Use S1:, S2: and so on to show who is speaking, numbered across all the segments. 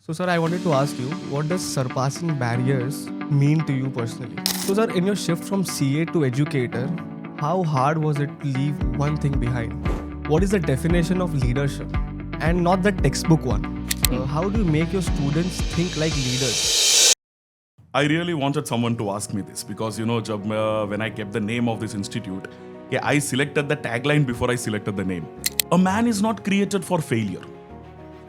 S1: So, sir, I wanted to ask you, what does surpassing barriers mean to you personally? So, sir, in your shift from CA to educator, how hard was it to leave one thing behind? What is the definition of leadership? And not the textbook one. How do you make your students think like leaders?
S2: I really wanted someone to ask me this because when I kept the name of this institute, I selected the tagline before I selected the name. A man is not created for failure.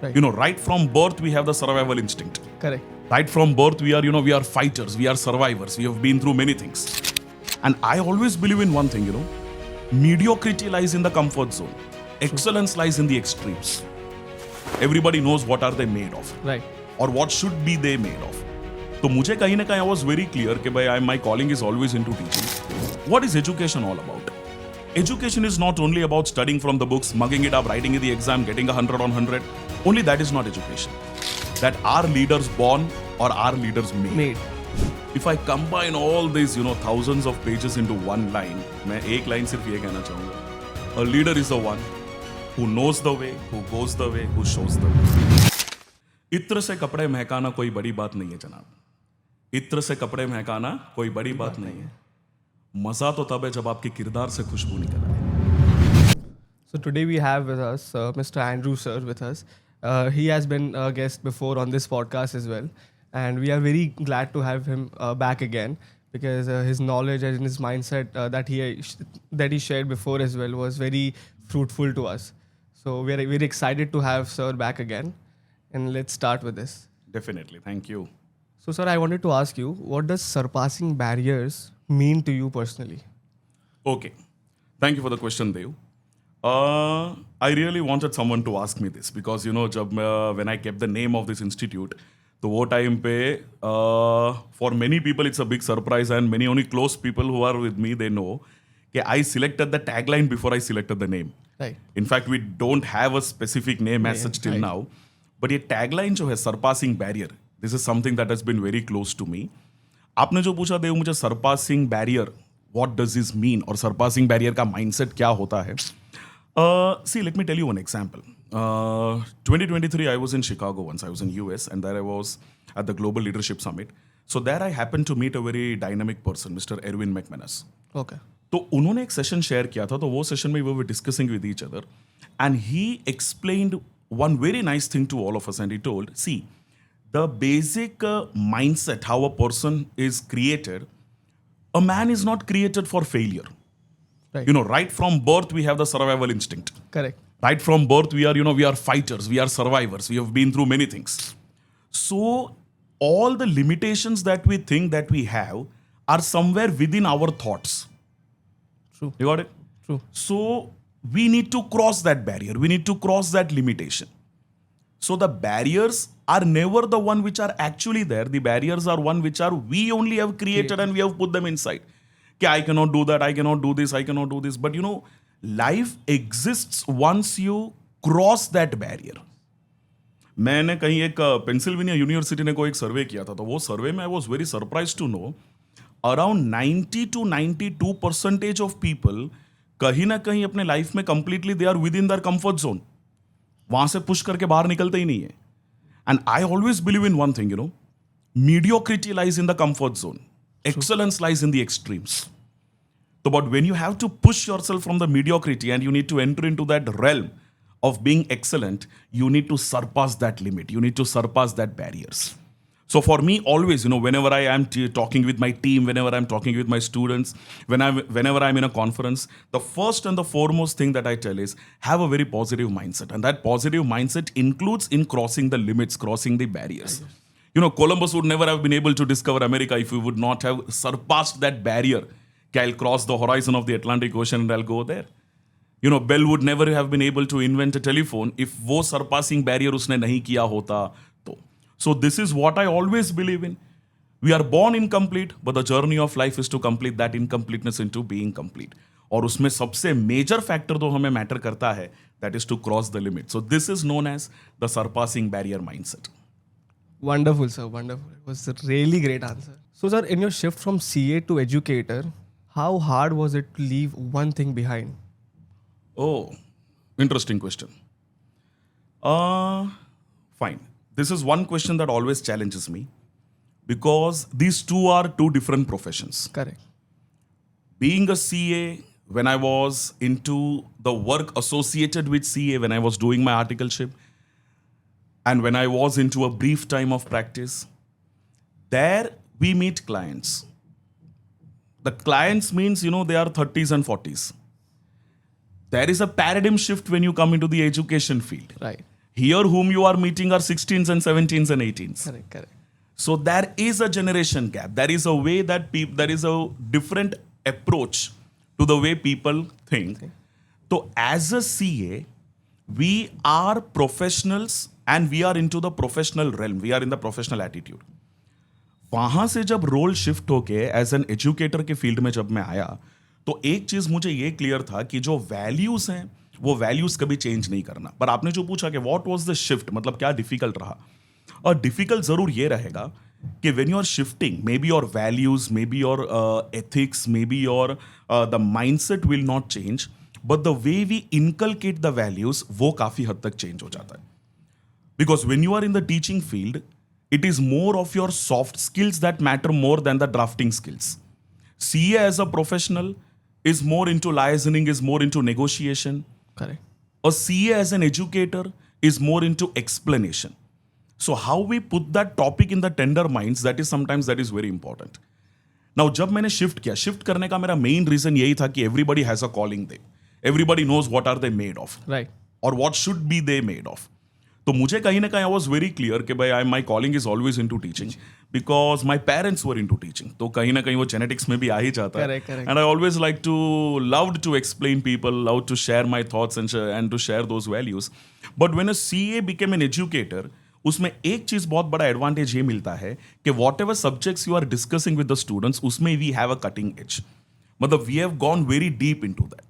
S1: Right.
S2: Right from birth we have the survival instinct.
S1: Correct.
S2: Right from birth we are fighters, we are survivors, we have been through many things. And I always believe in one thing, mediocrity lies in the comfort zone. Excellence lies in the extremes. Everybody knows what are they made of.
S1: Right.
S2: Or what should be they made of. तो मुझे कहीं ना कहीं I was very clear कि भाई my calling is always into teaching. What is education all about? Education is not only about studying from the books, mugging it up, writing in the exam, getting 100 on 100. Only that is not education. That are leaders born or are leaders made. If I combine all these, thousands of pages into one line, मैं एक line सिर्फ ये कहना चाहूँगा. A leader is the one who knows the way, who goes the way, who shows the way. इत्र से कपड़े महकाना कोई बड़ी बात नहीं है जनाब. इत्र से कपड़े महकाना कोई बड़ी बात नहीं है. मजा तो तब है जब आपके किरदार से खुशबू निकल आए.
S1: So today we have with us Mr. Andrew sir with us. He has been a guest before on this podcast as well, and we are very glad to have him back again because his knowledge and his mindset that he shared before as well was very fruitful to us. So we are very excited to have sir back again, and let's start with this.
S2: Definitely, thank you.
S1: So sir, I wanted to ask you, what does surpassing barriers mean to you personally?
S2: Okay, thank you for the question, Dev. I really wanted someone to ask me this because when I kept the name of this institute, तो वो time पे for many people it's a big surprise and many only close people who are with me they know कि I selected the tagline before I selected the name.
S1: Right.
S2: In fact, we don't have a specific name as such till
S1: right.
S2: now, but ये tagline जो है surpassing barrier, this is something that has been very close to me. आपने जो पूछा देव मुझे surpassing barrier, what does this mean और surpassing barrier का mindset क्या होता है? See, let me tell you one example. 2023, I was in Chicago once. I was in US, and there I was at the Global Leadership Summit. So there I happened to meet a very dynamic person, Mr. Erwin McManus.
S1: Okay.
S2: तो उन्होंने एक session share किया था. तो वो session में we were discussing with each other, and he explained one very nice thing to all of us, and he told, see, the basic mindset how a person is created, a man is not created for failure.
S1: Right.
S2: Right from birth we have the survival instinct.
S1: Correct.
S2: Right from birth we are fighters, we are survivors, we have been through many things. So all the limitations that we think that we have are somewhere within our thoughts.
S1: True.
S2: You got it?
S1: True.
S2: So we need to cross that barrier. We need to cross that limitation. So the barriers are never the one which are actually there. The barriers are one which are we only have created and we have put them inside. I cannot do that, I cannot do this, I cannot do this. But life exists once you cross that barrier. मैंने कहीं एक Pennsylvania university ने कोई एक सर्वे किया था. तो वो सर्वे में I was very surprised to know around 90 to 92% of people कहीं ना कहीं अपने लाइफ में completely they are within their comfort zone. वहां से पुश करके बाहर निकलते ही नहीं है. And I always believe in one thing, mediocrity lies in the comfort zone. Excellence lies in the extremes. So, but when you have to push yourself from the mediocrity and you need to enter into that realm of being excellent, you need to surpass that limit. You need to surpass that barriers. So for me, always, whenever I am talking with my team, whenever I'm talking with my students, whenever I'm in a conference, the first and the foremost thing that I tell is have a very positive mindset. And that positive mindset includes in crossing the limits, crossing the barriers. Columbus would never have been able to discover America if we would not have surpassed that barrier. I'll cross the horizon of the Atlantic Ocean and I'll go there. Bell would never have been able to invent a telephone if वो surpassing barrier उसने नहीं किया होता तो. So this is what I always believe in. We are born incomplete, but the journey of life is to complete that incompleteness into being complete. और उसमें सबसे major factor जो हमें matter करता है, that is to cross the limit. So this is known as the surpassing barrier mindset.
S1: Wonderful, sir. Wonderful. It was a really great answer. So, sir, in your shift from CA to educator, how hard was it to leave one thing behind?
S2: Oh, interesting question. Fine. this is one question that always challenges me because these two are two different professions.
S1: Correct.
S2: Being a CA, when I was into the work associated with CA, when I was doing my articleship, and when I was into a brief time of practice, there we meet clients. The clients means, they are 30s and 40s. There is a paradigm shift when you come into the education field.
S1: Right.
S2: Here, whom you are meeting are 16s and 17s and 18s.
S1: Correct.
S2: So there is a generation gap. There is a way that there is a different approach to the way people think. So as a CA, we are professionals and we are into the professional realm. We are in the professional attitude. वहाँ से जब role shift होके as an educator के field में जब मैं आया तो एक चीज मुझे ये क्लियर था कि जो वैल्यूज हैं वो वैल्यूज कभी चेंज नहीं करना. पर आपने जो पूछा कि व्हाट वाज द शिफ्ट, मतलब क्या डिफिकल्ट रहा, और डिफिकल्ट जरूर ये रहेगा कि when you are shifting maybe your values, maybe your ethics, maybe your the mindset will not change, but the way we inculcate the values वो काफी हद तक चेंज हो जाता है. Because when you are in the teaching field, it is more of your soft skills that matter more than the drafting skills. CA as a professional is more into liaising, is more into negotiation.
S1: Correct.
S2: A CA as an educator is more into explanation. So how we put that topic in the tender minds, that is very important. Now जब मैंने shift करने का मेरा main reason यही था कि everybody has a calling there. Everybody knows what are they made of.
S1: Right.
S2: Or what should be they made of. तो मुझे कहीं ना कहीं आई वॉज वेरी क्लियर कि भाई my calling is always into teaching because my parents were into teaching. तो कहीं ना कहीं वो जेनेटिक्स में भी आ ही जाता है.
S1: Correct.
S2: And I always like to love to explain people, love to share my thoughts and to share those values. But when a CA became an educator, उसमें एक चीज बहुत बड़ा एडवांटेज ये मिलता है कि whatever subjects you are discussing with the students, उसमें we have a cutting edge. मतलब we have gone very deep into that.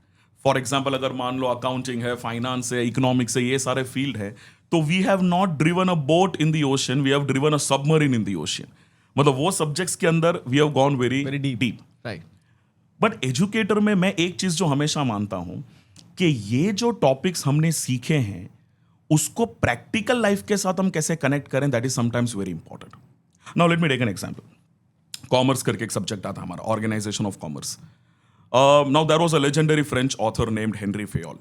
S2: For example अगर मान लो अकाउंटिंग है, फाइनेंस है, इकोनॉमिक्स है, ये सारे फील्ड है, तो we have not driven a boat in the ocean, we have driven a submarine in the ocean. मतलब वो सब्जेक्ट्स के अंदर we have gone very deep.
S1: Right.
S2: But educator में मैं एक चीज जो हमेशा मानता हूं कि ये जो टॉपिक्स हमने सीखे हैं उसको प्रैक्टिकल लाइफ के साथ हम कैसे कनेक्ट करें, that is sometimes very important. Now let me take an example. Commerce करके एक सब्जेक्ट आता हमारा, organization of commerce. Now there was a legendary French author named Henry Fayol.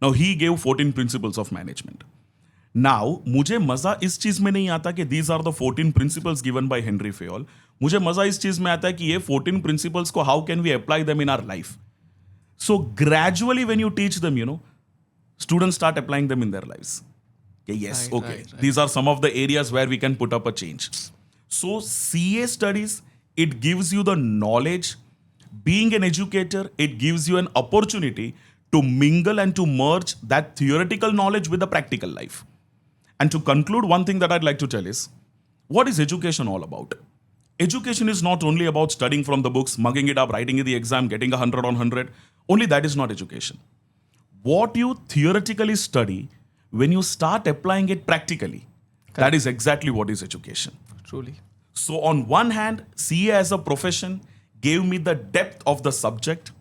S2: Now he gave 14 principles of management. Now मुझे मजा इस चीज में नहीं आता कि these are the 14 principles given by Henry Fayol. मुझे मजा इस चीज में आता है कि ये 14 principles को how can we apply them in our life. So gradually when you teach them, students start applying them in their lives. Okay, yes,
S1: Right,
S2: okay.
S1: right.
S2: These are some of the areas where we can put up a change. So CA studies, it gives you the knowledge. Being an educator, it gives you an opportunity to mingle and to merge that theoretical knowledge with the practical life. And to conclude, one thing that I'd like to tell is, what is education all about? Education is not only about studying from the books, mugging it up, writing in the exam, getting 100 on 100. Only that is not education. What you theoretically study, when you start applying it practically, that is exactly what is education.
S1: Truly.
S2: So on one hand, CA as a profession gave me the depth of the subject.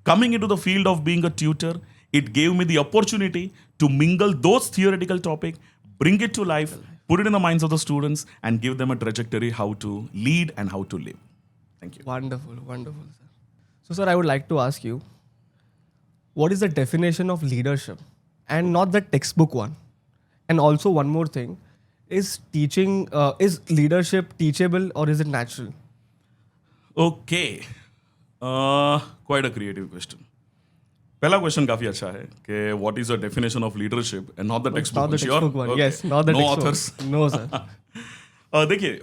S2: Coming into the field of being a tutor, it gave me the opportunity to mingle those theoretical topics, bring it to life, put it in the minds of the students, and give them a trajectory how to lead and how to live. Thank you.
S1: Wonderful, sir. So, sir, I would like to ask you, what is the definition of leadership? And not the textbook one. And also one more thing, is leadership teachable or is it natural?
S2: Okay. Quite a creative question. पहला question काफी अच्छा है कि what is the definition of leadership and not the text
S1: Not the textbook one. Yes, not the
S2: no
S1: textbook.
S2: Authors.
S1: No, sir.
S2: देखिए,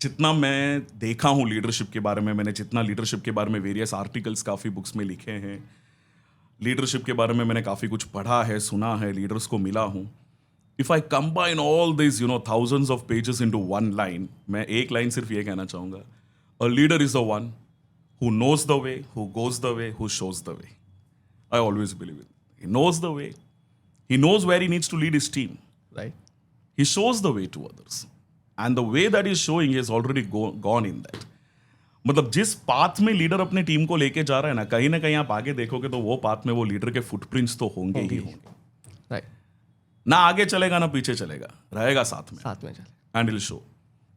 S2: जितना मैं देखा हूँ लीडरशिप के बारे में, मैंने जितना लीडरशिप के बारे में वेरियस आर्टिकल्स काफ़ी बुक्स में लिखे हैं, लीडरशिप के बारे में मैंने काफ़ी कुछ पढ़ा है, सुना है, लीडर्स को मिला हूँ. If I combine all this thousands of pages into one line, मैं एक लाइन सिर्फ ये कहना चाहूँगा, a leader is the one who knows the way, who goes the way, who shows the way. I always believe it. He knows the way. He knows where he needs to lead his team.
S1: Right.
S2: He shows the way to others. And the way that he's showing, he has already gone in that. मतलब जिस path में leader अपने team को लेके जा रहा है ना कहीं आप आगे देखोगे तो वो पाथ में वो लीडर के फुटप्रिंट्स तो होंगे ही होंगे.
S1: Right.
S2: ना आगे चलेगा ना पीछे चलेगा, रहेगा साथ में
S1: साथ में चले.
S2: And will show.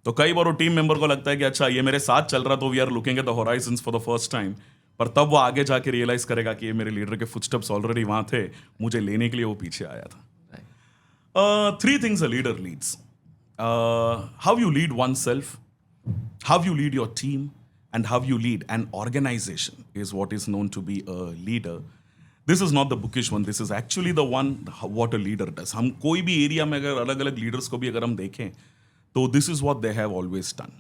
S2: तो कई बार वो टीम मेंबर को लगता है कि अच्छा ये मेरे साथ चल रहा तो we are looking at the horizons for the first time, पर तब वो आगे जाके रियलाइज करेगा कि ये मेरे लीडर के फुटस्टेप्स ऑलरेडी वहां थे, मुझे लेने के लिए वो पीछे आया था. Three things a leader leads: how you lead oneself, how you lead your team, and how you lead an organization is what is known to be a leader. This is not the bookish one. This is actually the one what a leader does. हम कोई भी area में अगर अलग अलग leaders को भी अगर हम देखें तो this is what they have always done.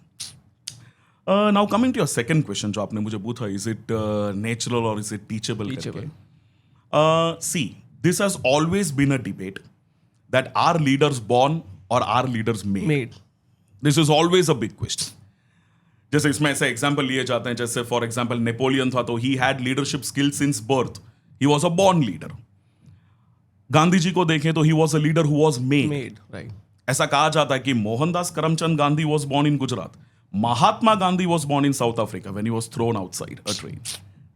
S2: Now coming to your second question जो आपने मुझे पूछा, is it natural or is it teachable?
S1: Teachable.
S2: See, this has always been a debate that are leaders born or are leaders made? This is always a big question. जैसे इसमें ऐसे example लिए जाते हैं, जैसे फॉर एग्जाम्पल नेपोलियन था तो he had leadership skill since birth, he was a born leader. Gandhi ji को देखें तो he was a leader who was made.
S1: Right.
S2: ऐसा कहा जाता है कि Mohandas Karamchand Gandhi was born in Gujarat, Mahatma Gandhi was born in South Africa when he was thrown outside a train.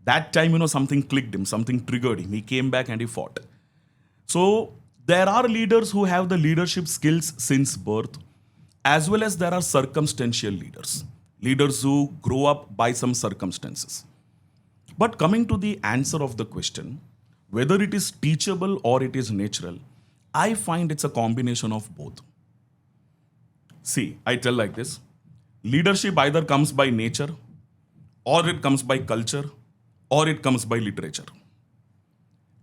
S2: That time, something clicked him, something triggered him. He came back and he fought. So there are leaders who have the leadership skills since birth, as well as there are circumstantial leaders who grow up by some circumstances. But coming to the answer of the question, whether it is teachable or it is natural, I find it's a combination of both. See, I tell like this: leadership either comes by nature, or it comes by culture, or it comes by literature.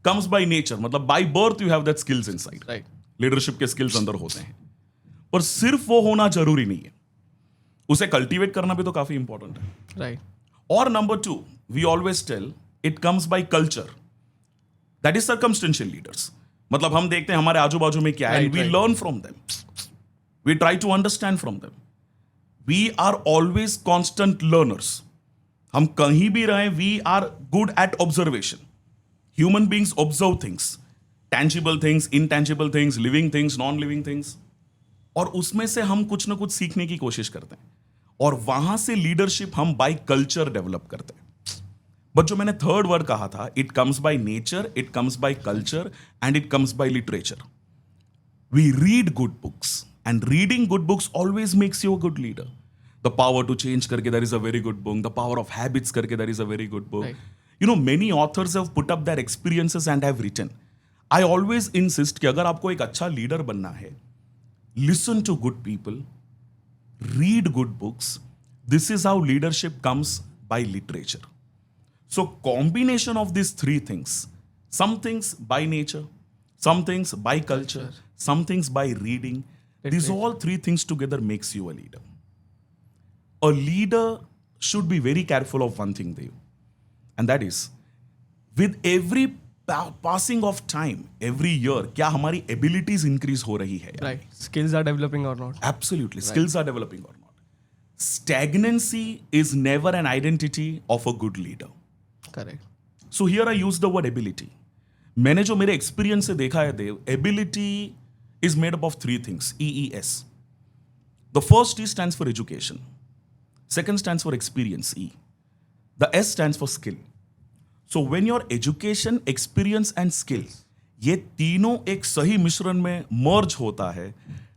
S2: Comes by nature मतलब by birth you have that skills inside.
S1: Right.
S2: Leadership के skills अंदर होते हैं, पर सिर्फ वो होना जरूरी नहीं है, उसे कल्टीवेट करना भी तो काफी इंपॉर्टेंट है.
S1: Right.
S2: और number 2, we always tell it comes by culture, that is circumstantial leaders. मतलब हम देखते हैं हमारे आजू बाजू में क्या है, and we learn from them, we try to understand from them. We are always constant learners. हम कहीं भी रहे, we are good at observation. Human beings observe things, tangible things, intangible things, living things, non living things, और उसमें से हम कुछ ना कुछ सीखने की कोशिश करते हैं, और वहां से लीडरशिप हम बाय कल्चर डेवलप करते हैं. बट जो मैंने थर्ड वर्ड कहा था, it comes by nature, it comes by culture, and it comes by literature. We read good books, and reading good books always makes you a good leader. The Power to Change karke, that is a very good book. The Power of Habits karke, that is a very good book. Right. Many authors have put up their experiences and have written. I always insist कि अगर आपको एक अच्छा leader बनना है, listen to good people, read good books. This is how leadership comes by literature. So combination of these three things, some things by nature, some things by culture, some things by reading, these all three things together makes you a leader. A leader should be very careful of one thing, Dev, and that is, with every passing of time, every year, क्या हमारी abilities increase हो रही है?
S1: Right. Skills are developing or not?
S2: Absolutely. Skills are developing or not. Stagnancy is never an identity of a good leader.
S1: Correct.
S2: So here I use the word ability. मैंने जो मेरे experience से देखा है देव, ability is made up of three things, EES. The first E stands for education. Second stands for experience, E. The S stands for skill. So when your education, experience and skill, ये तीनों एक सही मिश्रण में merge होता है,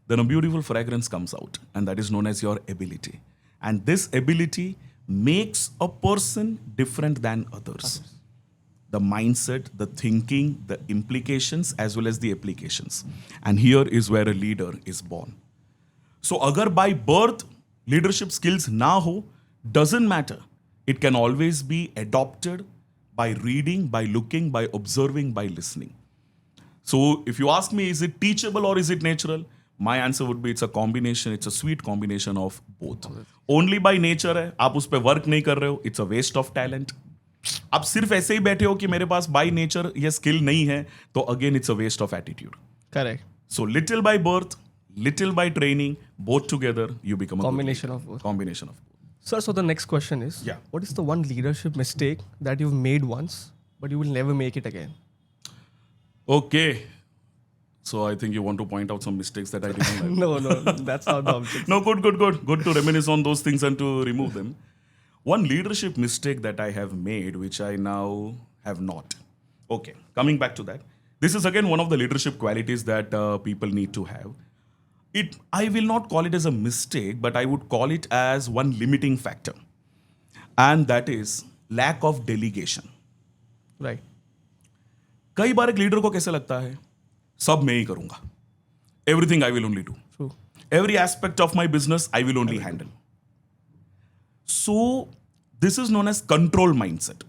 S2: then a beautiful fragrance comes out, and that is known as your ability. And this ability makes a person different than others. The mindset, the thinking, the implications, as well as the applications. And here is where a leader is born. So agar by birth leadership skills na ho, doesn't matter. It can always be adopted by reading, by looking, by observing, by listening. So if you ask me, is it teachable or is it natural? My answer would be it's a combination, it's a sweet combination of both. Only by nature है, आप उस पर work नहीं कर रहे हो, it's a waste of talent. आप सिर्फ ऐसे ही बैठे हो कि मेरे पास बाय नेचर ये स्किल नहीं है, तो again it's a waste of attitude.
S1: Correct.
S2: So little by birth, little by training, both together you become a
S1: Combination of both.
S2: combination of both.
S1: Sir, so the next question is,
S2: Yeah.
S1: what is the one leadership mistake that you've made once, but you will never make it again?
S2: Okay, so I think you want to point out some mistakes that I didn't
S1: No, that's not the object.
S2: No, good to reminisce on those things and to remove them. One leadership mistake that I have made, which I now have not. Okay, coming back to that. This is again one of the leadership qualities that people need to have. I will not call it as a mistake, but I would call it as one limiting factor. And that is lack of delegation.
S1: Right.
S2: कई बार एक leader को कैसे लगता है सब मैं ही करूंगा, everything I will only do,
S1: True.
S2: every aspect of my business I will only handle. So this is known as control mindset.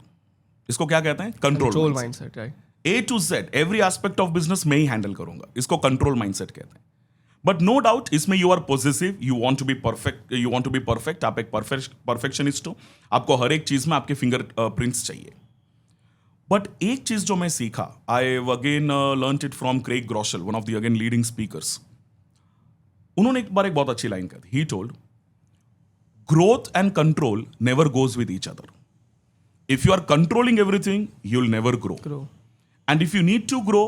S2: इसको क्या कहते हैं?
S1: Control
S2: control
S1: mindset. Right.
S2: A to Z every aspect of business मैं ही handle करूंगा, इसको control mindset कहते हैं. But no doubt इसमें you are positive, you want to be perfect, आप एक परफेक्शनिस्ट हो, आपको हर एक चीज में आपके फिंगर प्रिंट्स चाहिए. बट एक चीज जो मैं सीखा, I again learned it from Craig Groeschel, one of the again leading speakers. उन्होंने एक बार एक बहुत अच्छी लाइन कही. He told, growth and control never goes with each other. If you are controlling everything you will never grow.
S1: Grow.
S2: And if you need to grow,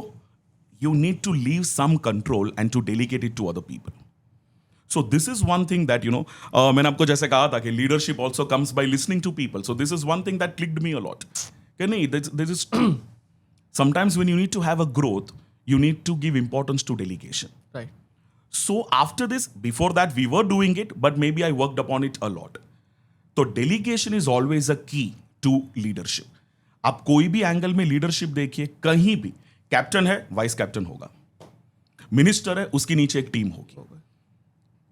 S2: you need to leave some control and to delegate it to other people. So this is one thing that, मैंने आपको जैसे कहा था कि leadership also comes by listening to people. So this is one thing that clicked me a lot. कि नहीं, this is true. Sometimes when you need to have a growth, you need to give importance to delegation.
S1: Right.
S2: So after this, before that we were doing it, but maybe I worked upon it a lot. So delegation is always a key to leadership. आप कोई भी angle में leadership देखिए, कहीं भी captain है, vice captain होगा, minister है, उसके नीचे एक टीम होगी.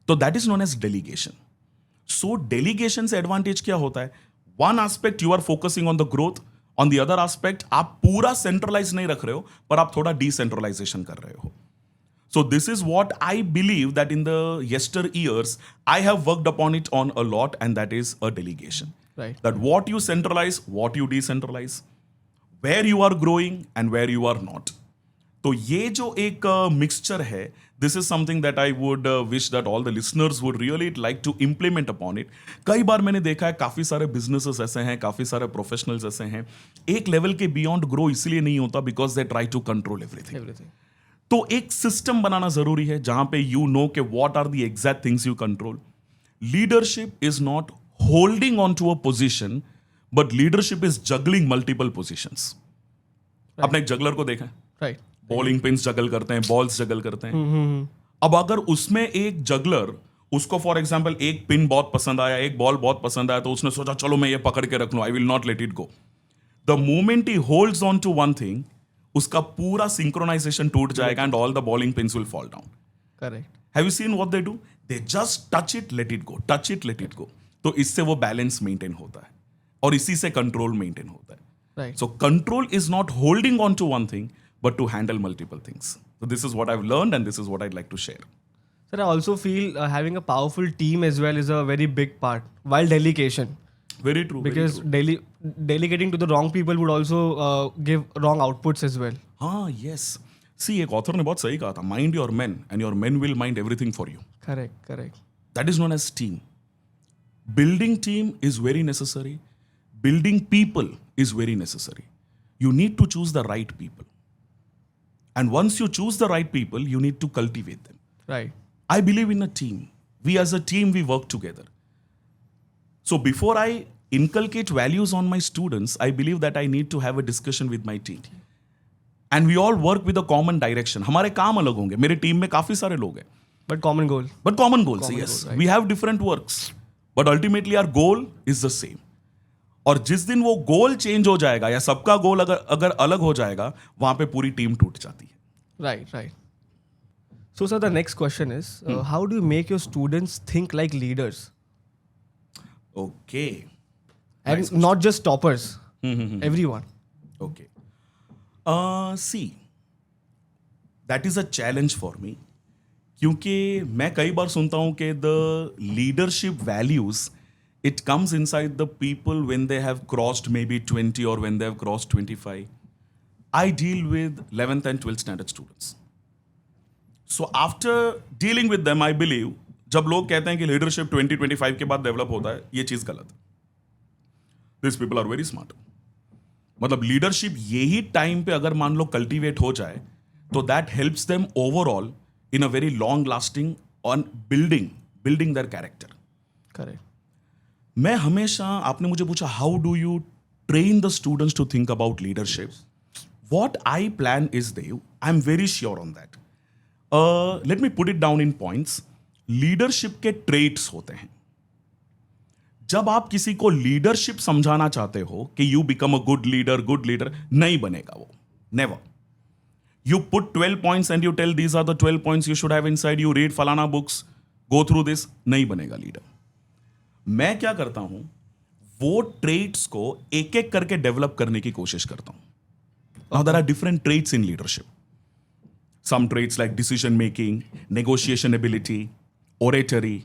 S2: तो that is known as delegation. So delegation से एडवांटेज क्या होता है? One aspect you are focusing on the growth, on the other aspect आप पूरा सेंट्रलाइज नहीं रख रहे हो, पर आप थोड़ा डिसेंट्रलाइजेशन कर रहे हो. So this is what I believe that in the yesteryears I have worked upon it on a lot, and that is a delegation.
S1: Right.
S2: That what you centralize, what you decentralize, where you are growing and where you are not. तो ये जो एक mixture है, this is something that I would wish that all the listeners would really like to implement upon it. कई बार मैंने देखा है काफ़ी सारे businesses ऐसे हैं, काफ़ी सारे professionals ऐसे हैं, एक level के beyond grow इसलिए नहीं होता because they try to control everything.
S1: Everything.
S2: तो एक सिस्टम बनाना जरूरी है जहां पे यू नो के what are the exact things you control. Leadership is not holding on to a position, but leadership is juggling multiple positions. आपने एक juggler को देखा है,
S1: Right.
S2: बॉलिंग पिन्स जगल करते हैं, बॉल्स जगल करते हैं. अब अगर उसमें एक जगलर, उसको फॉर एग्जाम्पल एक पिन बहुत पसंद आया, एक बॉल बहुत पसंद आया, तो उसने सोचा चलो मैं ये पकड़ के रख लूं, I will not let it go. The moment he holds on to one thing, उसका पूरा सिंक्रोनाइजेशन टूट जाएगा and all the bowling pins will fall down.
S1: Correct.
S2: Have you seen what they do? They just touch it, let it go, touch it, let it go. तो इससे वो balance maintain होता है और इसी से कंट्रोल मेंटेन होता है.
S1: Right.
S2: So control is not holding on to one thing, but to handle multiple things. So this is what I've learned, and this is what I'd like to share.
S1: Sir, I also feel having a powerful team as well is a very big part. While delegation,
S2: Very true.
S1: because
S2: very true.
S1: delegating to the wrong people would also give wrong outputs as well.
S2: हाँ, yes. See, एक author ने बहुत सही कहा था, mind your men, and your men will mind everything for you.
S1: Correct. Correct.
S2: That is known as team. Building team is very necessary. Building people is very necessary. You need to choose the right people. And once you choose the right people, you need to cultivate them.
S1: Right.
S2: I believe in a team. We as a team, we work together. So before I inculcate values on my students, I believe that I need to have a discussion with my team. And we all work with a common direction. हमारे काम अलग होंगे. मेरे team में काफी सारे लोग हैं.
S1: But common goal.
S2: But common goals,
S1: Common
S2: yes.
S1: goal, right.
S2: We have different works. But ultimately our goal is the same. और जिस दिन वो गोल चेंज हो जाएगा या सबका गोल अगर अलग हो जाएगा, वहां पे पूरी टीम टूट जाती है.
S1: Right. Right. So, sir, the next question is, how do you make your students think like leaders?
S2: Okay.
S1: And not just toppers. Everyone.
S2: Okay. See, that is a challenge for me. क्योंकि मैं कई बार सुनता हूँ कि the leadership values, it comes inside the people when they have crossed maybe 20 or when they have crossed 25. I deal with 11th and 12th standard students. So after dealing with them, I believe, जब लोग कहते हैं कि leadership 20-25 के बाद develop होता है, ये चीज़ गलत है. These people are very smart. मतलब लीडरशिप यही टाइम पे अगर मान लो कल्टीवेट हो जाए, तो that helps them overall in a very long lasting on building their character.
S1: Correct.
S2: मैं हमेशा, आपने मुझे पूछा how do you train the students to think about leadership. what I plan is, Dev, I'm very sure on that. Let me put it down in points. Leadership के traits होते हैं. जब आप किसी को लीडरशिप समझाना चाहते हो कि you become a good leader, नहीं बनेगा वो. Never. You put 12 points and you tell these are the 12 points you should have inside. You read falana books, go through this. नहीं बनेगा लीडर. मैं क्या करता हूं, वो ट्रेट्स को एक एक करके डेवलप करने की कोशिश करता हूं. Now there are different traits in leadership. Some traits like decision making, negotiation ability, oratory.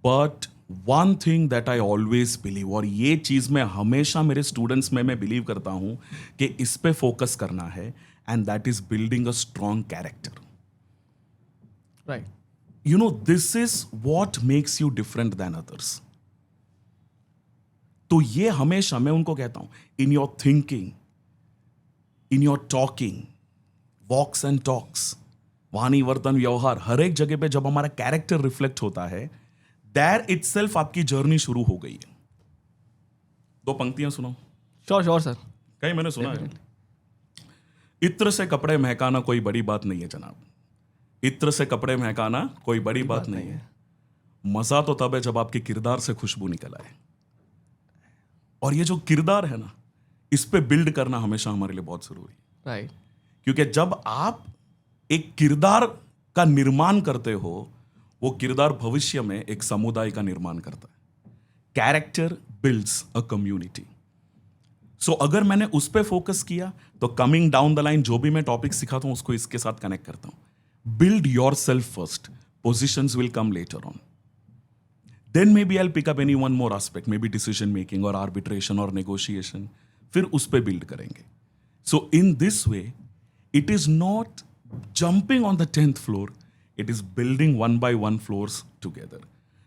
S2: But one thing that I always believe, और ये चीज मैं हमेशा मेरे स्टूडेंट्स में मैं बिलीव करता हूं कि इस पे फोकस करना है, and that is building a strong character.
S1: Right.
S2: You know, this is what makes you different than others. तो ये हमेशा मैं उनको कहता हूं, in your thinking, in your talking, walks and talks, वाणी वर्तन व्यवहार, हर एक जगह पे जब हमारा कैरेक्टर रिफ्लेक्ट होता है, there itself आपकी जर्नी शुरू हो गई है. 2 पंक्तियां सुनो.
S1: Sure, sir.
S2: कहीं मैंने सुना है. इत्र से कपड़े महकाना कोई बड़ी बात नहीं है जनाब. इत्र से कपड़े महकाना कोई बड़ी बात नहीं है. मजा तो तब है जब आपके किरदार से खुशबू निकल आए. और ये जो किरदार है ना, इस पे बिल्ड करना हमेशा हमारे लिए बहुत जरूरी है.
S1: Right.
S2: क्योंकि जब आप एक किरदार का निर्माण करते हो, वो किरदार भविष्य में एक समुदाय का निर्माण करता है. Character builds a community. So अगर मैंने उस पर फोकस किया तो कमिंग डाउन द लाइन जो भी मैं टॉपिक सिखाता हूं उसको इसके साथ कनेक्ट करता हूं. Build yourself first, positions will come later on. Then maybe I pick up any one more aspect, maybe decision making or arbitration or negotiation, फिर उस पर बिल्ड करेंगे. So in this way it is not jumping on the 10th floor, it is building one by one floors together.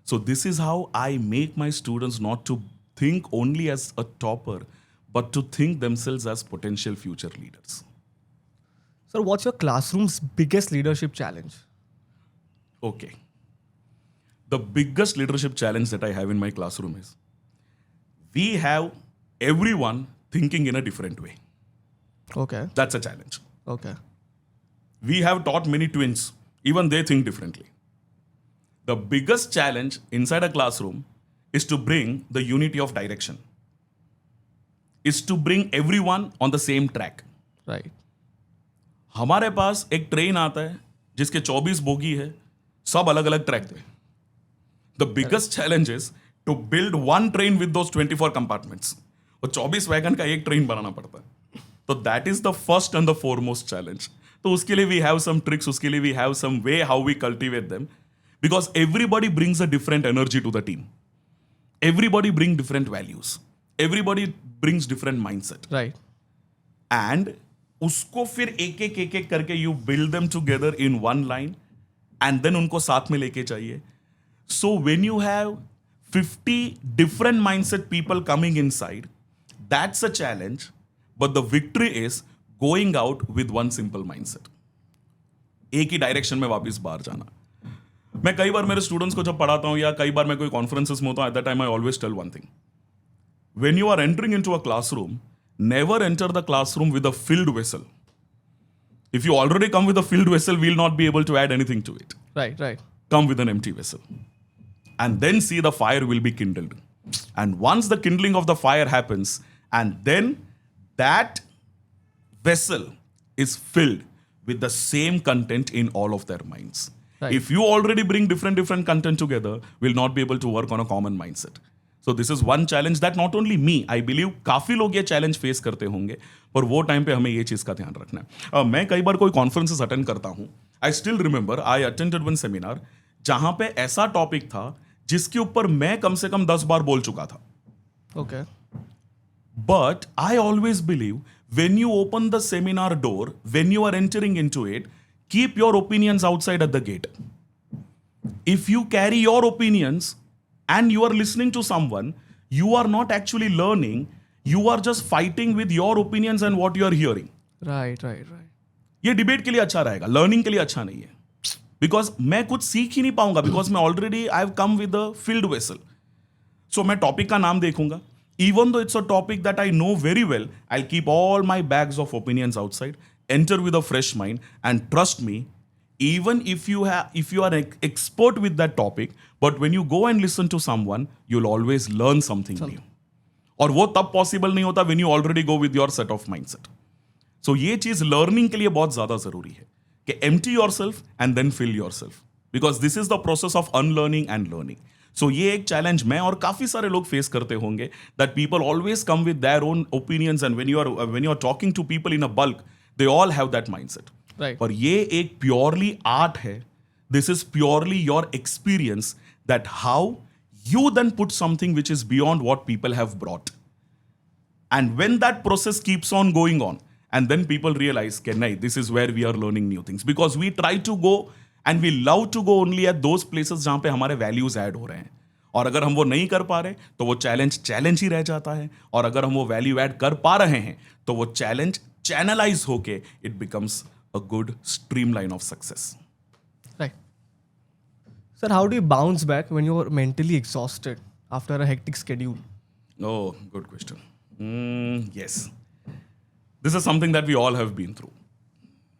S2: So this is how I make my students not to think only as a topper, but to think themselves as potential future leaders.
S1: Sir, what's your classroom's biggest leadership challenge?
S2: Okay. The biggest leadership challenge that I have in my classroom is we have everyone thinking in a different way.
S1: Okay.
S2: That's a challenge.
S1: Okay.
S2: We have taught many twins, even they think differently. The biggest challenge inside a classroom is to bring the unity of direction, is to bring everyone on the same track.
S1: Right.
S2: हमारे पास एक train आता है जिसके 24 bogie है, सब अलग अलग track पे. The biggest challenge is to build one train with those 24 compartments. और 24 वैगन का एक ट्रेन बनाना पड़ता है. तो that is the first and the foremost challenge. तो उसके लिए we have some tricks, उसके लिए we have some way how we cultivate them, because everybody brings a different energy to the team. Everybody brings different values. Everybody brings different mindset.
S1: Right.
S2: And उसको फिर एक एक करके you build them together in one line and then उनको साथ में लेके चाहिए. So when you have 50 different mindset people coming inside, that's a challenge, but the victory is going out with one simple mindset. एक ही direction में वापस बाहर जाना. मैं कई बार मेरे स्टूडेंट्स को जब पढ़ाता हूं या कई बार मैं कोई कॉन्फ्रेंसेस में होता हूं, at that time I always tell one thing. When you are entering into a classroom, never enter the classroom with a filled vessel. If you already come with a filled vessel, we will not be able to add anything to it.
S1: Right. Right.
S2: Come with an empty vessel. And then see the fire will be kindled. And once the kindling of the fire happens, and then that vessel is filled with the same content in all of their minds.
S1: Right.
S2: If you already bring different content together, we'll not be able to work on a common mindset. So this is one challenge that not only me, I believe काफी लोग ये challenge face करते होंगे, पर वो time पे हमें ये चीज का ध्यान रखना है. मैं कई बार कोई कॉन्फ्रेंसेस अटेंड करता हूँ. I still remember I attended one seminar जहां पे ऐसा टॉपिक था जिसके ऊपर मैं कम से कम 10 बार बोल चुका था.
S1: Okay.
S2: But I always believe when you open the seminar door, when you are entering into it, keep your opinions outside at the gate. If you carry your opinions and you are listening to someone, you are not actually learning, you are just fighting with your opinions and what you are hearing.
S1: Right.
S2: ये debate के लिए अच्छा रहेगा, learning के लिए अच्छा नहीं है. बिकॉज मैं कुछ सीख ही नहीं पाऊंगा, बिकॉज मैं already I have come with a filled vessel. So मैं टॉपिक का नाम देखूंगा, Even though it's a topic that I know very well, I'll keep all my bags of opinions outside, enter with a fresh mind, and trust me, even if you are an expert with that topic, but when you go and listen to someone, you'll always learn something new. और वो तब possible नहीं होता when you already go with your set of mindset. So ये चीज learning के लिए बहुत ज्यादा जरूरी है कि empty yourself and then fill yourself, because this is the process of unlearning and learning. So ये एक चैलेंज मैं और काफी सारे लोग फेस करते होंगे, that people always come with their own opinions, and when you are talking to people in a bulk, they all have that mindset.
S1: Right.
S2: और ये एक प्योरली आर्ट है. This is purely your experience, that how you then put something which is beyond what people have brought. And when that process keeps on going on, and then people realize, okay, this is where we are learning new things. Because we try to go and we love to go only at those places जहाँ पे हमारे values add हो रहे हैं. और अगर हम वो नहीं कर पा रहे तो वो चैलेंज ही रह जाता है. और अगर हम वो वैल्यू ऐड कर पा रहे हैं तो वो चैलेंज चैनलाइज होके it becomes a good streamline of success.
S1: Right. Sir, how do you bounce back when you're mentally exhausted after a hectic schedule?
S2: Oh, good question. Yes. This is something that we all have been through.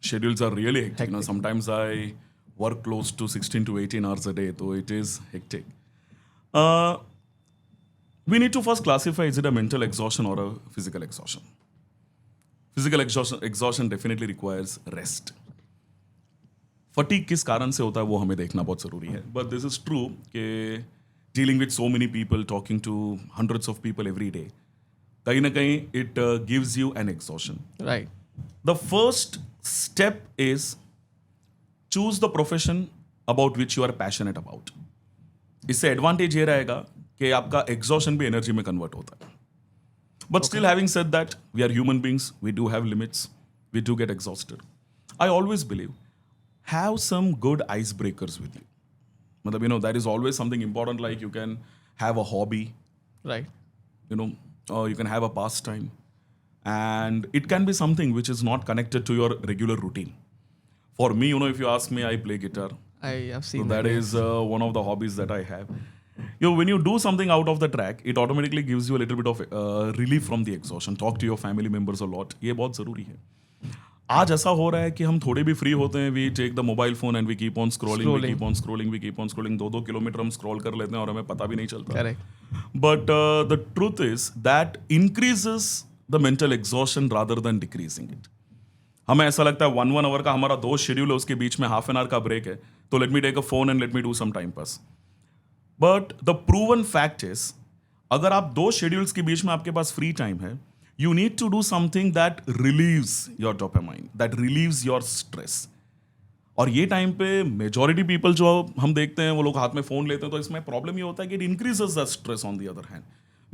S2: Schedules are really hectic. You know, sometimes I work close to 16 to 18 hours a day, so it is hectic. We need to first classify, is it a mental exhaustion or a physical exhaustion? Physical exhaustion definitely requires rest. Fatigue किस कारण से होता है वो हमें देखना बहुत ज़रूरी है. बट दिस इज ट्रू कि dealing with so many people, talking to hundreds of people every day, कहीं ना कहीं it gives you an exhaustion.
S1: Right.
S2: The first step is choose the profession about which you are passionate about. इससे advantage ये रहेगा कि आपका exhaustion भी energy में कन्वर्ट होता है. But still having said that, we are human beings, we do have limits, we do get exhausted. I always believe have some good icebreakers with you. Matlab, you know, that is always something important, like you can have a hobby,
S1: Right.
S2: you know, or you can have a pastime, and it can be something which is not connected to your regular routine. For me, you know, if you ask me, I play guitar.
S1: I have
S2: So
S1: seen
S2: that is one of the hobbies that I have. You know, when you do something out of the track, it automatically gives you a little bit of relief from the exhaustion. Talk to your family members a lot. ये बहुत ज़रूरी है. आज ऐसा हो रहा है कि हम थोड़े भी फ्री होते हैं, we take the mobile phone and we keep on scrolling, we keep on scrolling, we keep on scrolling. 2-2 kilometre हम स्क्रॉल कर लेते हैं और हमें पता भी नहीं चलता.
S1: Correct.
S2: But the truth is that increases the mental exhaustion rather than decreasing it. हमें ऐसा लगता है 1 आवर का हमारा 2 शेड्यूल है, उसके बीच में हाफ एन आवर का ब्रेक है, तो let me take a phone and let me do some time pass. But the proven fact is, अगर आप 2 शेड्यूल्स के बीच में आपके पास फ्री टाइम है, you need to do something that relieves your dopamine, that relieves your stress. और ये टाइम पे मेजॉरिटी पीपल जो हम देखते हैं वो लोग हाथ में फोन लेते हैं, तो इसमें प्रॉब्लम ये होता है कि it increases the stress. On the other hand,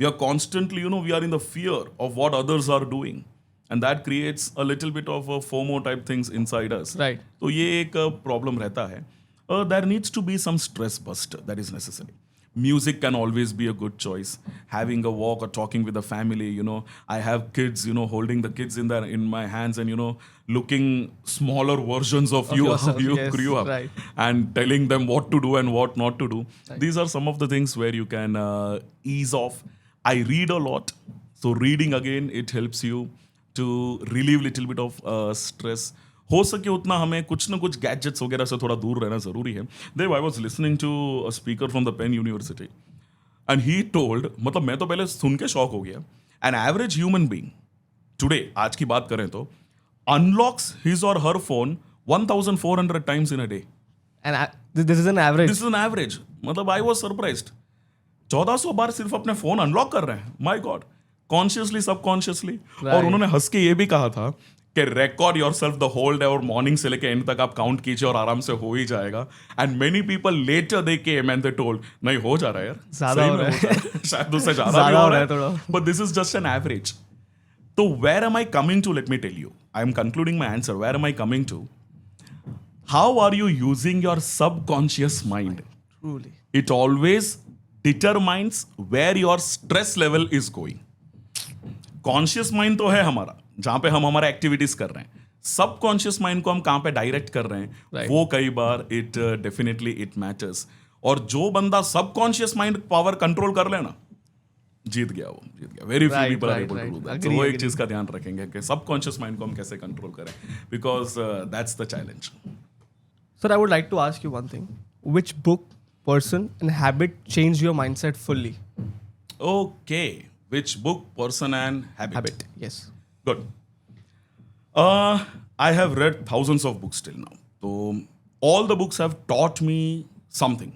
S2: we are constantly, you know, we are in the fear of what others are doing, and that creates a little bit of FOMO type things inside us.
S1: Right.
S2: तो ये एक problem रहता है. There needs to be some stress buster that is necessary. Music can always be a good choice. Having a walk or talking with the family, you know. I have kids, you know, holding the kids in my hands and, you know, looking smaller versions of you, how
S1: yourself,
S2: you
S1: yes,
S2: grew up,
S1: right.
S2: and telling them what to do and what not to do.
S1: Right.
S2: These are some of the things where you can ease off. I read a lot. So reading again, it helps you to relieve little bit of stress. हो सके उतना हमें कुछ ना कुछ gadgets वगैरह से थोड़ा दूर रहना ज़रूरी है. Dev, I was listening to a speaker from the Penn University and he told, मतलब मैं तो पहले सुन के शॉक हो गया, an average human being today, आज की बात करें तो, unlocks his or her phone 1400 times in a day.
S1: And this is an average.
S2: This is an average. मतलब आई वॉज सरप्राइज्ड. 1400 बार सिर्फ अपने फोन अनलॉक कर रहे हैं. My God. Consciously, subconsciously. और उन्होंने हंस के ये भी कहा था कि record yourself the whole day, और मॉर्निंग से लेके एंड तक आप काउंट कीजिए और आराम से हो ही जाएगा. And many people later they came and they told, नहीं हो जा रहा है यार,
S1: ज्यादा
S2: सही
S1: हो
S2: में
S1: रहा है.
S2: शायद उससे ज्यादा भी हो रहा है
S1: थोड़ा.
S2: But this is just an average. तो where am I coming to, let me tell you, I am concluding my answer. Where am I coming to, how are you using your subconscious mind?
S1: Truly.
S2: It always determines where your stress level is going. Conscious mind तो है हमारा, जहां पे हम हमारा activities कर रहे हैं. सबकॉन्शियस माइंड को हम कहां पे डायरेक्ट कर रहे हैं,
S1: Right.
S2: वो कई बार इट डेफिनेटली इट मैटर्स. और जो बंदा सबकॉन्शियस माइंड पावर कंट्रोल कर लेना, जीत गया वो, जीत गया. Very few
S1: Right,
S2: people are
S1: right,
S2: able to
S1: right.
S2: Do that.
S1: Agree,
S2: तो वो एक
S1: agree.
S2: चीज का ध्यान रखेंगे कि सबकॉन्शियस माइंड को हम कैसे कंट्रोल करें, because that's the challenge.
S1: Sir, I would like to ask you one thing. Which book, person, and habit changed your mindset fully?
S2: Okay, which book, person, and habit?
S1: Yes.
S2: Good. I have read thousands of books till now. So all the books have taught me something.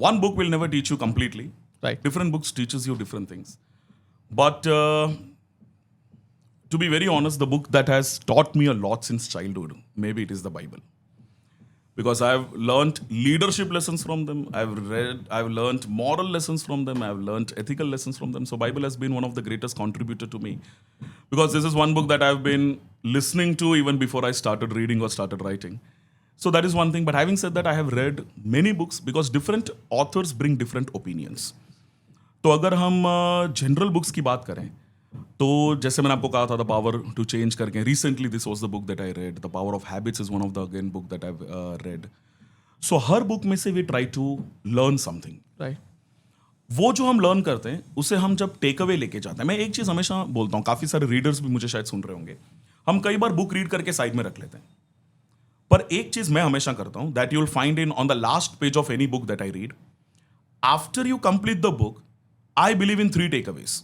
S2: One book will never teach you completely.
S1: Right.
S2: Different books teaches you different things. But to be very honest, the book that has taught me a lot since childhood, maybe it is the Bible. Because I've learned leadership lessons from them. I've learned moral lessons from them. I've learned ethical lessons from them. So Bible has been one of the greatest contributor to me. Because this is one book that I've been listening to even before I started reading or started writing. So that is one thing. But having said that, I have read many books because different authors bring different opinions. तो अगर हम general books की बात करें तो जैसे मैंने आपको कहा था द पावर टू चेंज करके, recently this was the book that I read. The power of habits is one of the again book that I read. So हर बुक में से we try to learn something.
S1: Right.
S2: वो जो हम learn करते हैं उसे हम जब टेक अवे लेके जाते हैं, मैं एक चीज हमेशा बोलता हूँ, काफी सारे रीडर्स भी मुझे शायद सुन रहे होंगे, हम कई बार बुक रीड करके साइड में रख लेते हैं. पर एक चीज मैं हमेशा करता हूं, that you will find in on the last page of any book that I read, after you complete the book I believe in 3 takeaways.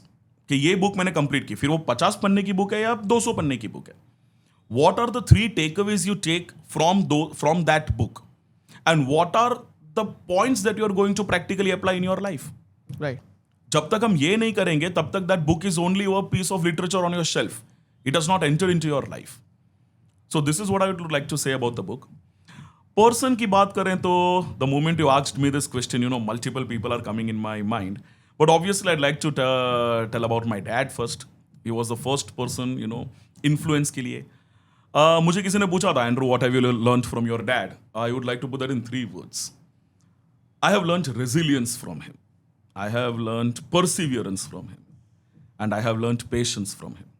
S2: कि ये बुक मैंने कंप्लीट की, फिर वो 50 पन्ने की बुक है या 200 पन्ने की बुक है, what are the 3 takeaways you take from that book, and what are the points that you are going to practically apply in your life.
S1: Right.
S2: जब तक हम ये नहीं करेंगे तब तक that book is only a piece of literature on your shelf. It does not enter into your life. So this is what I would like to say about the book. Person की बात करें तो the moment you asked me this question, multiple people are coming in my mind. But obviously I'd like to tell about my dad first. He was the first person, influence के लिए. मुझे किसी ने पूछा था, Andrew, what have you learned from your dad? I would like to put that in 3 words. I have learned resilience from him. I have learned perseverance from him. And I have learned patience from him.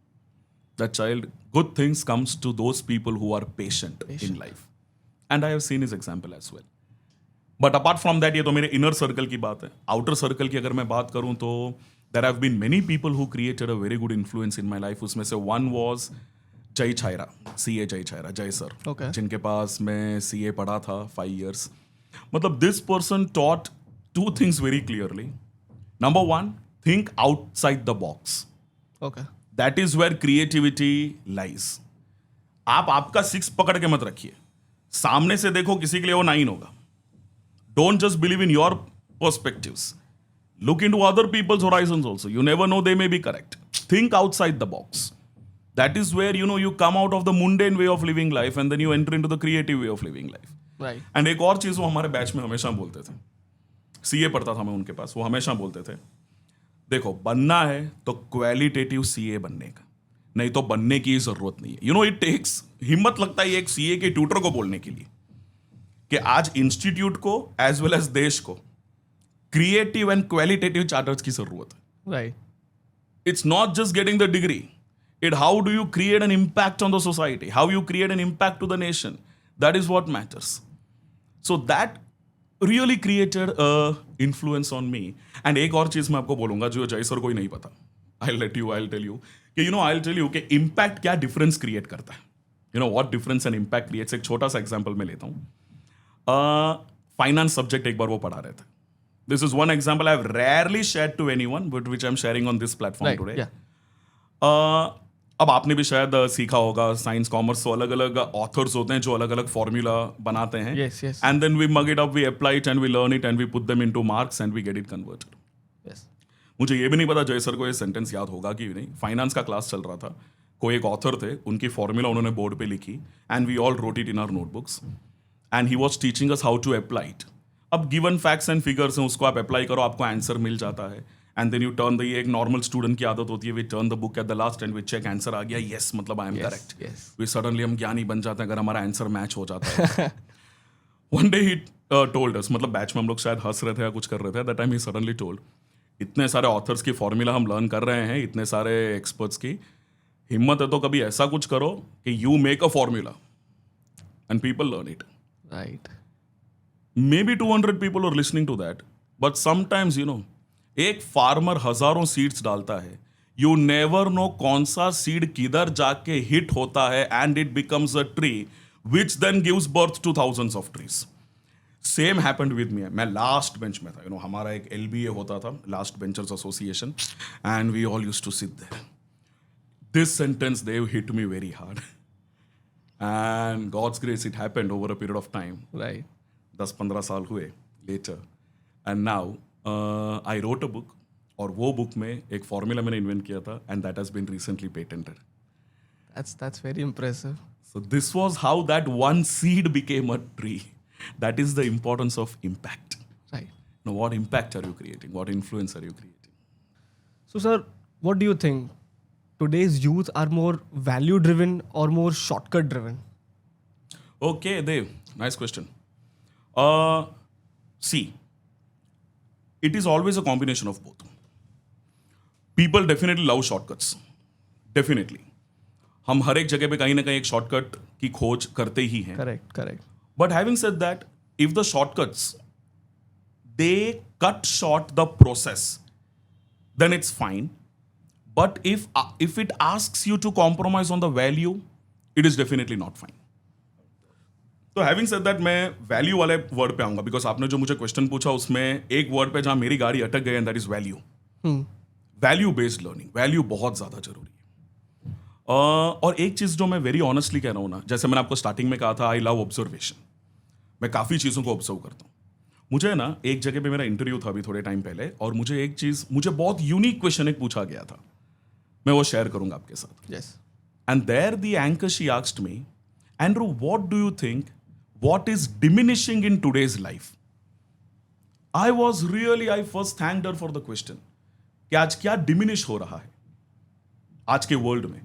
S2: That child, good things comes to those people who are patient in life. And I have seen his example as well. But apart from that, ये तो मेरे inner circle की बात है. Outer circle की अगर मैं बात करूं तो there have been many people who created a very good influence in my life. उसमें से वन वाज जय छायरा, CA जय छायरा, जय सर,
S1: Okay.
S2: जिनके पास मैं CA पढ़ा था 5 years. मतलब this person taught 2 things very clearly. Number 1, think outside the box.
S1: Okay.
S2: That is where creativity lies. आप आपका 6 पकड़ के मत रखिए, सामने से देखो किसी के लिए वो 9 होगा. Don't just believe in your perspectives. Look into other people's horizons also. You never know, they may be correct. Think outside the box. That is where, you come out of the mundane way of living life and then you enter into the creative way of living life.
S1: Right.
S2: And एक और चीज़ वो हमारे batch में हमेशा बोलते थे, CA पढ़ता था मैं उनके पास, वो हमेशा बोलते थे, देखो बनना है तो क्वालिटेटिव CA बनने का, नहीं तो बनने की ज़रूरत नहीं है. इट टेक्स हिम्मत लगता है एक CA के ट्यूटर को बोलने के लिए कि आज इंस्टीट्यूट को एज वेल एज देश को क्रिएटिव एंड क्वालिटेटिव चार्टर्स की जरूरत है.
S1: Right.
S2: It's not just getting the degree. How do you create an impact on the society? How you create an impact to the nation? That is what matters. So that really created a influence on me. And एक और चीज मैं आपको बोलूंगा जो जय sir को ही नहीं पता. I'll tell you कि impact क्या difference create करता है. What difference and impact creates. एक छोटा सा example मैं लेता हूँ. फाइनेंस सब्जेक्ट एक बार वो पढ़ा रहे थे. This is one example I have rarely shared to anyone but which I am sharing on this platform
S1: Right.
S2: Today.
S1: Yeah.
S2: अब आपने भी शायद सीखा होगा, साइंस कॉमर्स तो अलग अलग ऑथर्स होते हैं जो अलग अलग फॉर्मूला बनाते हैं.
S1: Yes, yes.
S2: And then we mug it up, we apply it and we learn it and we put them into marks and we get it converted.
S1: Yes.
S2: मुझे ये भी नहीं पता जय सर को ये सेंटेंस याद होगा कि नहीं. फाइनेंस का क्लास चल रहा था, कोई एक ऑथर थे, उनकी फॉर्मूला उन्होंने बोर्ड पे लिखी and we all wrote it in our notebooks and he was teaching us how to apply it. अब गिवन फैक्ट्स एंड फिगर्स हैं, उसको आप अप्लाई करो, आपको आंसर मिल जाता है. And then you turn the, ये एक नॉर्मल स्टूडेंट की आदत होती है, we turn the book at the last and we check answer आ गया, यस मतलब I am correct.
S1: Yes.
S2: We suddenly हम ज्ञानी बन जाते हैं अगर हमारा आंसर मैच हो जाता है. One day he told us, मतलब बैच में हम लोग शायद हंस रहे थे या कुछ कर रहे थे, that time he suddenly told, इतने सारे ऑथर्स की फॉर्मूला हम लर्न कर रहे हैं, इतने सारे एक्सपर्ट्स की, हिम्मत है तो कभी ऐसा कुछ करो कि you make a formula and people learn it.
S1: Right.
S2: Maybe 200 people are listening to that, but sometimes एक फार्मर हजारों सीड्स डालता है, यू नेवर नो कौन सा सीड किधर जाके हिट होता है and it becomes a tree which then gives birth to thousands of trees. Same happened with me. मैं लास्ट बेंच में था, हमारा एक LBA होता था, last benchers association, and we all used to sit there. This sentence they hit me very hard, and God's grace it happened over a period of time.
S1: Right.
S2: 10-15 साल हुए later, and now I wrote a book, और वो book में एक formula मैंने invent किया था, and that has been recently patented.
S1: That's very impressive.
S2: So this was how that one seed became a tree. That is the importance of impact.
S1: Right.
S2: Now, what impact are you creating? What influence are you creating?
S1: So, sir, what do you think? Today's youth are more value driven or more shortcut driven?
S2: Okay, Dev, nice question. See, it is always a combination of both. People definitely love shortcuts. Definitely. हम हर एक जगह पे कहीं ना कहीं एक shortcut की खोज करते ही हैं.
S1: Correct.
S2: But having said that, if the shortcuts, they cut short the process, then it's fine. But if it asks you to compromise on the value, it is definitely not fine. तो having said that मैं value वाले word पे आऊंगा, because आपने जो मुझे question पूछा उसमें एक वर्ड पे जहां मेरी गाड़ी अटक गई, and that is value. Value based learning, value बहुत ज्यादा जरूरी है. और एक चीज जो मैं वेरी ऑनेस्टली कह रहा हूं ना, जैसे मैंने आपको स्टार्टिंग में कहा था, आई लव ऑब्जर्वेशन. मैं काफी चीजों को ऑब्जर्व करता हूं. मुझे ना एक जगह पे मेरा इंटरव्यू था अभी थोड़े टाइम पहले, और मुझे बहुत यूनिक क्वेश्चन एक पूछा गया था. मैं वो शेयर करूंगा आपके साथ.
S1: Yes.
S2: And there the anchor, she asked me, Andrew, what do you think, what is diminishing in today's life? I first thanked her for the question. कि आज क्या diminish हो रहा है आज के वर्ल्ड में?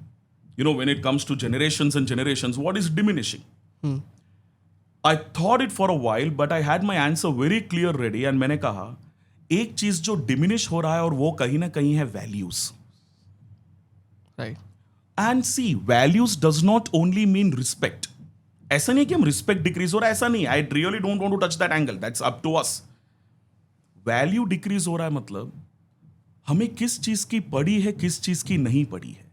S2: When it comes to generations and generations, what is diminishing? I thought it for a while, but I had my answer very clear ready, and मैंने कहा एक चीज जो diminish हो रहा है, और वो कहीं ना कहीं है values.
S1: Right.
S2: And see, values does not only mean respect. ऐसा नहीं कि हम रिस्पेक्ट डिक्रीज हो रहा है, ऐसा नहीं. I really don't want to touch that angle, that's up to us. Value decrease हो रहा है मतलब हमें किस चीज की पड़ी है, किस चीज की नहीं पड़ी है.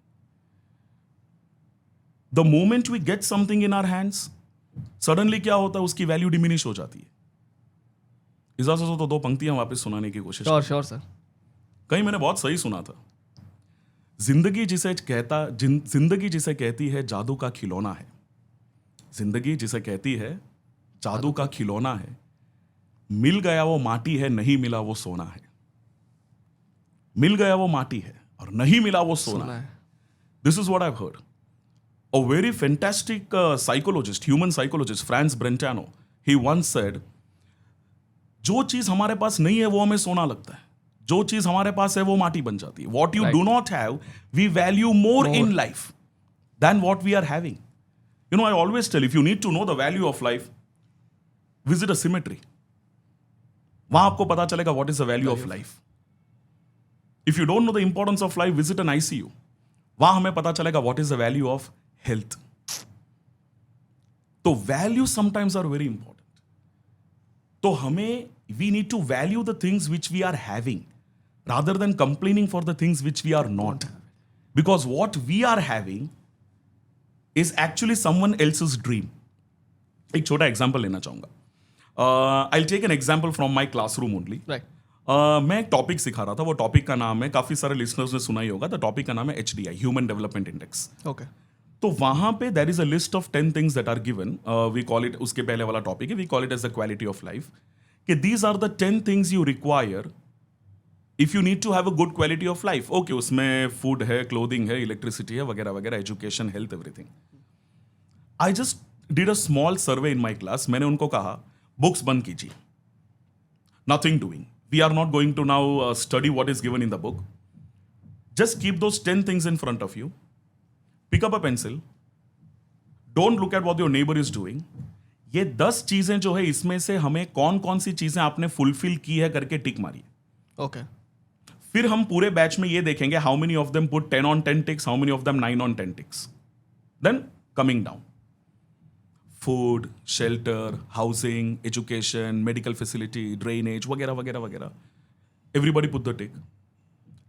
S2: The moment we get something in our hands, suddenly क्या होता है, उसकी वैल्यू डिमिनिश हो जाती है. इजाजत हो तो 2 पंक्तियां वापस सुनाने की कोशिश.
S1: Sure, sir.
S2: कहीं मैंने बहुत सही सुना था. जिंदगी जिसे कहती है जादू का खिलौना है. जिंदगी जिसे कहती है जादू का खिलौना है. मिल गया वो माटी है, नहीं मिला वो सोना है. मिल गया वो माटी है और नहीं मिला वो सोना है. This is what I have heard. A very fantastic psychologist, human psychologist, Franz Brentano, he once said, जो चीज हमारे पास नहीं है वो हमें सोना लगता है, जो चीज हमारे पास है वो माटी बन जाती है. What you do not have, we value more in life than what we are having. I always tell, if you need to know the value of life, visit a cemetery. वहां आपको पता चलेगा what is the value of life. If you don't know the importance of life, visit an ICU. वहां हमें पता चलेगा what is the value of health. तो values sometimes are very important. तो हमें we need to value the things which we are having rather than complaining for the things which we are not. Because what we are having is actually someone else's dream. एक छोटा example लेना चाहूंगा. I'll take an example from my classroom only.
S1: Right.
S2: मैं एक topic सिखा रहा था. वो टॉपिक का नाम है, काफी सारे लिसनर्स ने सुना ही होगा. द टॉपिक का नाम है HDI, human development index.
S1: Okay.
S2: तो वहां पे there is a list of 10 things that are given. We call it, उसके पहले वाला टॉपिक है, we call it as the quality of life. कि these are the 10 things you require if you need to have a good quality of life. Okay, उसमें food है, clothing है, electricity है, वगैरह वगैरह, education, health, everything. I just did a small survey in my class. मैंने उनको कहा books बंद कीजिए, nothing doing. We are not going to now study what is given in the book. Just keep those 10 things in front of you. Pick up a pencil. Don't look at what your neighbor is doing. ये 10 चीजें जो है, इसमें से हमें कौन कौन सी चीजें आपने फुलफिल की है करके टिक मारिए.
S1: Okay.
S2: फिर हम पूरे बैच में ये देखेंगे how many of them put 10 on 10 ticks, how many of them 9 on 10 ticks. Then coming down. Food, shelter, housing, education, medical facility, drainage, वगैरह वगैरह वगैरह. Everybody put the tick.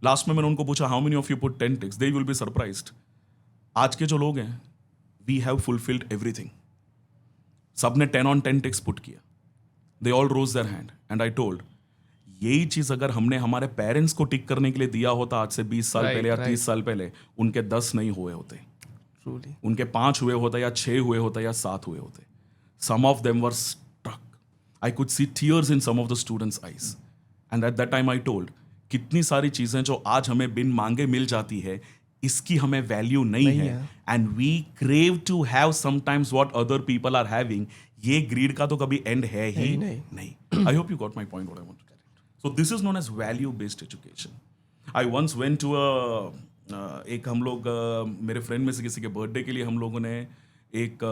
S2: Last में मैंने उनको पूछा how many of you put 10 ticks. They will be surprised. आज के जो लोग हैं, we have fulfilled everything. सबने 10 on 10 ticks पुट किया. They all rose their hand and I told, यही चीज अगर हमने हमारे पेरेंट्स को टिक करने के लिए दिया होता आज से 20 साल पहले या 30 साल पहले, उनके 10 नहीं हुए होते.
S1: Truly.
S2: उनके 5 हुए होते या 6 हुए होते या 7 हुए होते. Some of them were struck. I could see tears in some of the students' eyes. And at that time I told, कितनी सारी चीजें जो आज हमें बिन मांगे मिल जाती है, इसकी हमें वैल्यू नहीं है. And we crave to have sometimes what other people are having. ये ग्रीड का तो कभी एंड है ही नहीं. I hope you got my point what I want to. So this is known as value-based education. I once went to एक हम लोग मेरे फ्रेंड में से किसी के बर्थडे के लिए हम लोगों ने एक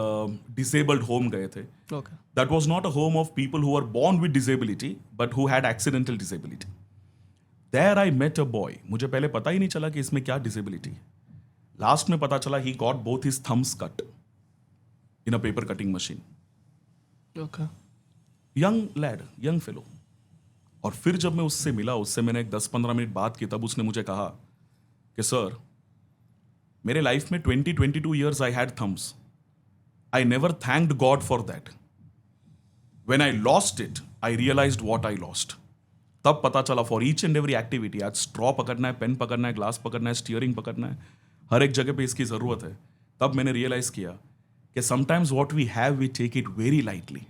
S2: डिसेबल्ड होम गए थे.
S1: Okay.
S2: That was not a home of people who were born with disability, but who had accidental disability. There I met a boy. मुझे पहले पता ही नहीं चला कि इसमें क्या डिसेबिलिटी है. लास्ट में पता चला he got both his thumbs cut in a paper cutting machine.
S1: Okay.
S2: Young lad, young fellow. और फिर जब मैं उससे मिला, उससे मैंने एक 10-15 मिनट बात की, तब उसने मुझे कहा कि सर, मेरे लाइफ में 22 years I had thumbs. I never thanked God for that. When I lost it, I realised what I lost. तब पता चला for each and every activity, आज स्ट्रॉ पकड़ना है, पेन पकड़ना है, ग्लास पकड़ना है, स्टीयरिंग पकड़ना है, हर एक जगह पे इसकी ज़रूरत है. तब मैंने रियलाइज किया कि sometimes what we have we take it very lightly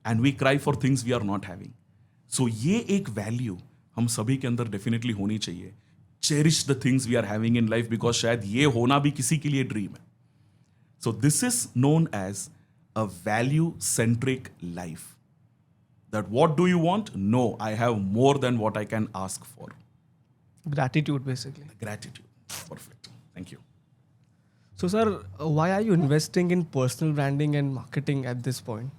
S2: and we cry for things we are not having. So ये एक वैल्यू हम सभी के अंदर डेफिनेटली होनी चाहिए. Cherish the things we are having in life, because शायद ये होना भी किसी के लिए ड्रीम है. So this is known as a value centric life. That what do you want? No, I have more than what I can ask for.
S1: Gratitude, basically.
S2: Gratitude. Perfect. Thank you.
S1: So, sir, why are you investing in personal branding and marketing at this point?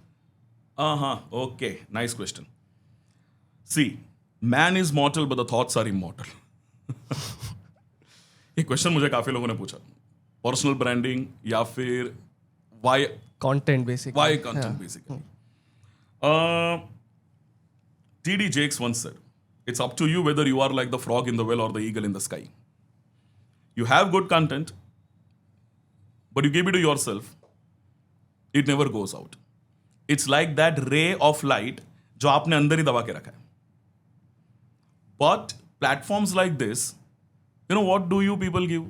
S2: Okay. Nice question. See, man is mortal, but the thoughts are immortal. ये question मुझे काफी लोगों ने पूछा. Personal branding या फिर Y
S1: Content, basically.
S2: Why content, basically? T.D. Jakes once said, it's up to you whether you are like the frog in the well or the eagle in the sky. You have good content, but you give it to yourself, it never goes out. It's like that ray of light जो आपने अंदर ही दबा के रखा है. But platforms like this, you know what do you people give?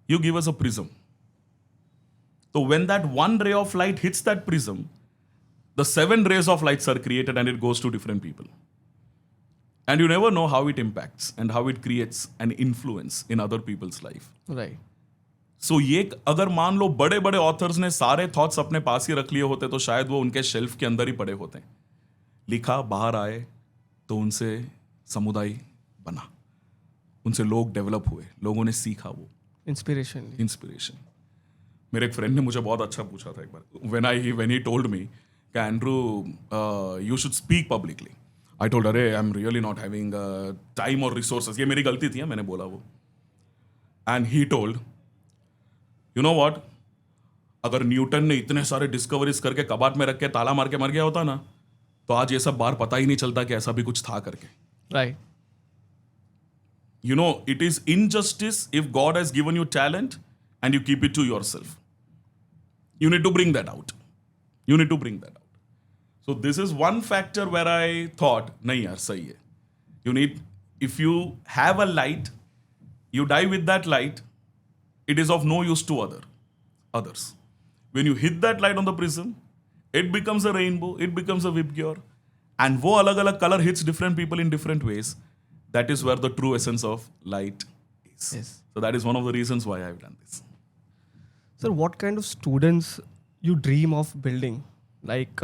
S2: You give us a prism. So when that one ray of light hits that prism, the 7 rays of lights are created and it goes to different people. And you never know how it impacts and how it creates an influence in other people's life.
S1: Right.
S2: So ये अगर मान लो बड़े बड़े authors ने सारे thoughts अपने पास ही रख लिए होते तो शायद वो उनके शेल्फ के अंदर ही पड़े होते. लिखा, बाहर आए तो उनसे समुदाय बना, उनसे लोग डेवलप हुए, लोगों ने सीखा वो
S1: Inspiration.
S2: इंस्पिरेशन. मेरे एक फ्रेंड ने मुझे बहुत अच्छा पूछा था एक बार, when he told me कि Andrew you should speak publicly. I told अरे I'm really not having time or resources. ये मेरी गलती थी, मैंने बोला वो. And he told, you know what? अगर न्यूटन ने इतने सारे डिस्कवरीज करके कबाट में रख के ताला मार के मर गया होता ना, तो आज ये सब बार पता ही नहीं चलता कि ऐसा भी कुछ था करके.
S1: Right.
S2: You know, it is injustice if God has given you talent and you keep it to yourself. You need to bring that out. You need to bring that out. So this is one factor where I thought, nahi yaar, sahi hai. You need, if you have a light, you die with that light, it is of no use to others. When you hit that light on the prism, it becomes a rainbow, it becomes a Vibgyor, and wo alag-alag color hits different people in different ways. That is where the true essence of light is.
S1: Yes.
S2: So that is one of the reasons why I've done this.
S1: Sir, what kind of students you dream of building? Like,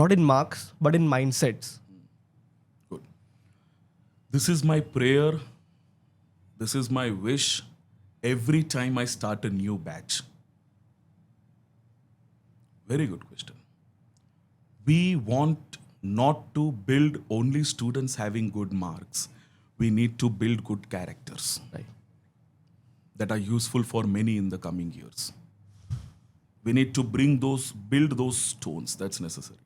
S1: not in marks, but in mindsets.
S2: Good. This is my prayer. This is my wish every time I start a new batch. Very good question. We want not to build only students having good marks. We need to build good characters
S1: Right.
S2: that are useful for many in the coming years. We need to build those stones. That's necessary.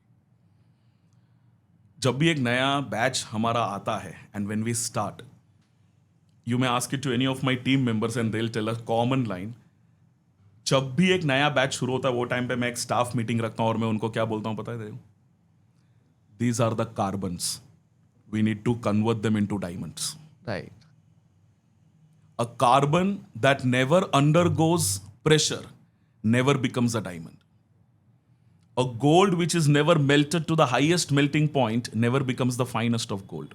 S2: जब भी एक नया batch हमारा आता है and when we start, you may ask it to any of my team members and they will tell a common line. जब भी एक नया बैच शुरू होता है वो टाइम पे मैं एक स्टाफ मीटिंग रखता हूं और मैं उनको क्या बोलता हूं पता है? These are the carbons, we need to convert them into diamonds.
S1: Right.
S2: A carbon that never undergoes pressure never becomes a diamond. A gold which is never melted to the highest melting point never becomes the finest of gold.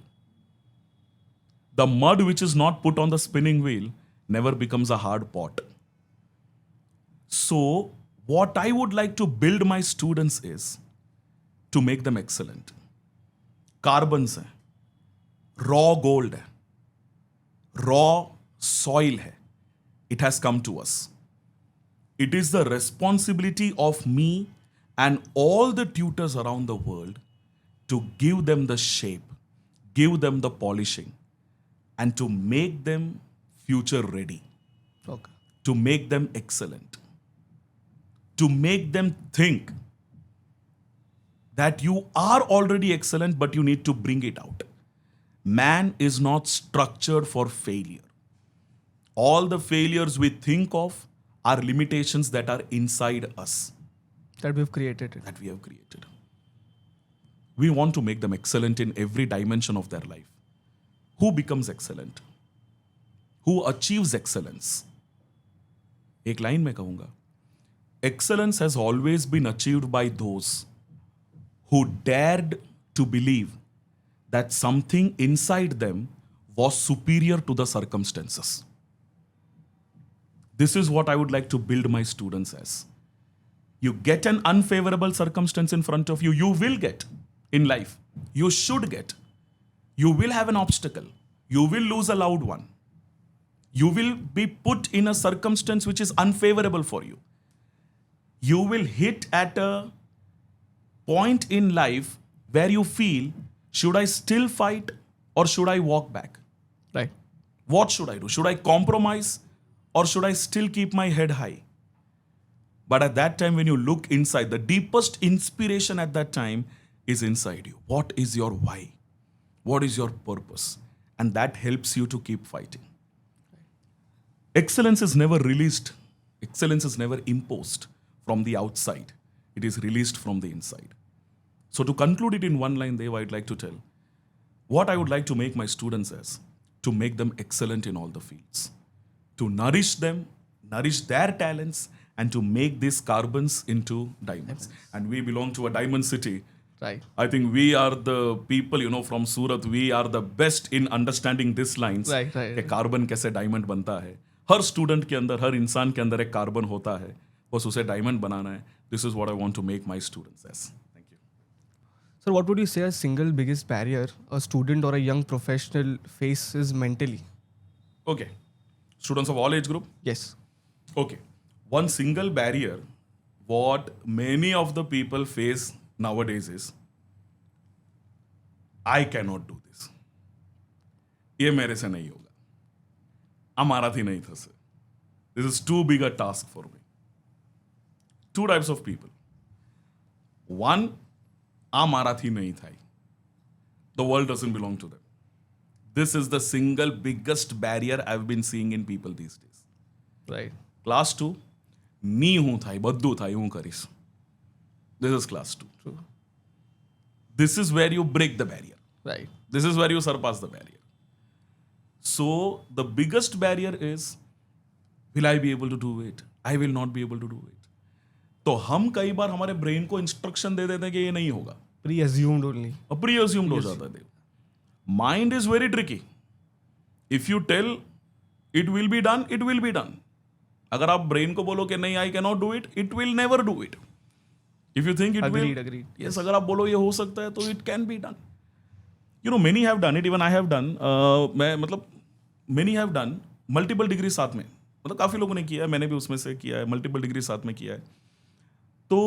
S2: The mud which is not put on the spinning wheel never becomes a hard pot. So, what I would like to build my students is to make them excellent. Carbons है, raw gold है, raw soil है. It has come to us. It is the responsibility of me and all the tutors around the world to give them the shape, give them the polishing, and to make them future ready,
S1: Okay.
S2: to make them excellent, to make them think that you are already excellent, but you need to bring it out. Man is not structured for failure. All the failures we think of are limitations that are inside us,
S1: That we've created it.
S2: that we have created. We want to make them excellent in every dimension of their life. Who becomes excellent? Who achieves excellence? एक line में कहूंगा, excellence has always been achieved by those who dared to believe that something inside them was superior to the circumstances. This is what I would like to build my students as. You get an unfavorable circumstance in front of you, you will get in life. You should get. You will have an obstacle. You will lose a loved one. You will be put in a circumstance which is unfavorable for you. You will hit at a point in life where you feel, should I still fight or should I walk back?
S1: Right.
S2: What should I do? Should I compromise or should I still keep my head high? But at that time, when you look inside, the deepest inspiration at that time is inside you. What is your why? What is your purpose? And that helps you to keep fighting. Excellence is never released. Excellence is never imposed from the outside. It is released from the inside. So to conclude it in one line, Dev, I'd like to tell what I would like to make my students as to make them excellent in all the fields, to nourish them, nourish their talents, and to make these carbons into diamonds. And we belong to a diamond city.
S1: Right.
S2: I think we are the people, from Surat, we are the best in understanding these lines.
S1: Right, right.
S2: कि carbon कैसे diamond बनता है. हर student के अंदर, हर इंसान के अंदर एक कार्बन होता है, बस उसे डायमंड बनाना है. This is what I want to make my students as. Thank you.
S1: So, what would you say a single biggest barrier a student or a young professional faces mentally?
S2: Okay. Students of all age group?
S1: Yes.
S2: Okay. One single barrier what many of the people face nowadays is, I cannot do this. ये मेरे से नहीं होगा. અમારાથી નહીં થશે. This is too big a task for me. Two types of people. One, આ મારાથી નહીં થાય. The world doesn't belong to them. This is the single biggest barrier I've been seeing in people these days.
S1: Right.
S2: Class 2, ની હું થાય, બધું થાય, હું કરીશ. This is class 2.
S1: True.
S2: This is where you break the barrier.
S1: Right.
S2: This is where you surpass the barrier. So the biggest barrier is, will I be able to do it? I will not be able to do it. तो हम कई बार हमारे brain को instruction दे देते हैं कि ये नहीं होगा.
S1: Pre-assumed only.
S2: प्री अज्यूम्ड हो जाता है. Mind is very tricky. If you tell it will be done, it will be done. अगर आप ब्रेन को बोलो कि नहीं, I can not do it, it will never do it. If you think it will,
S1: Agreed.
S2: Yes, अगर आप बोलो ये हो सकता है तो it can be done. Many have done it, even I have done. मैं मतलब many have done multiple degree साथ में, मतलब काफ़ी लोगों ने किया है, मैंने भी उसमें से किया है, मल्टीपल डिग्री साथ में किया है. तो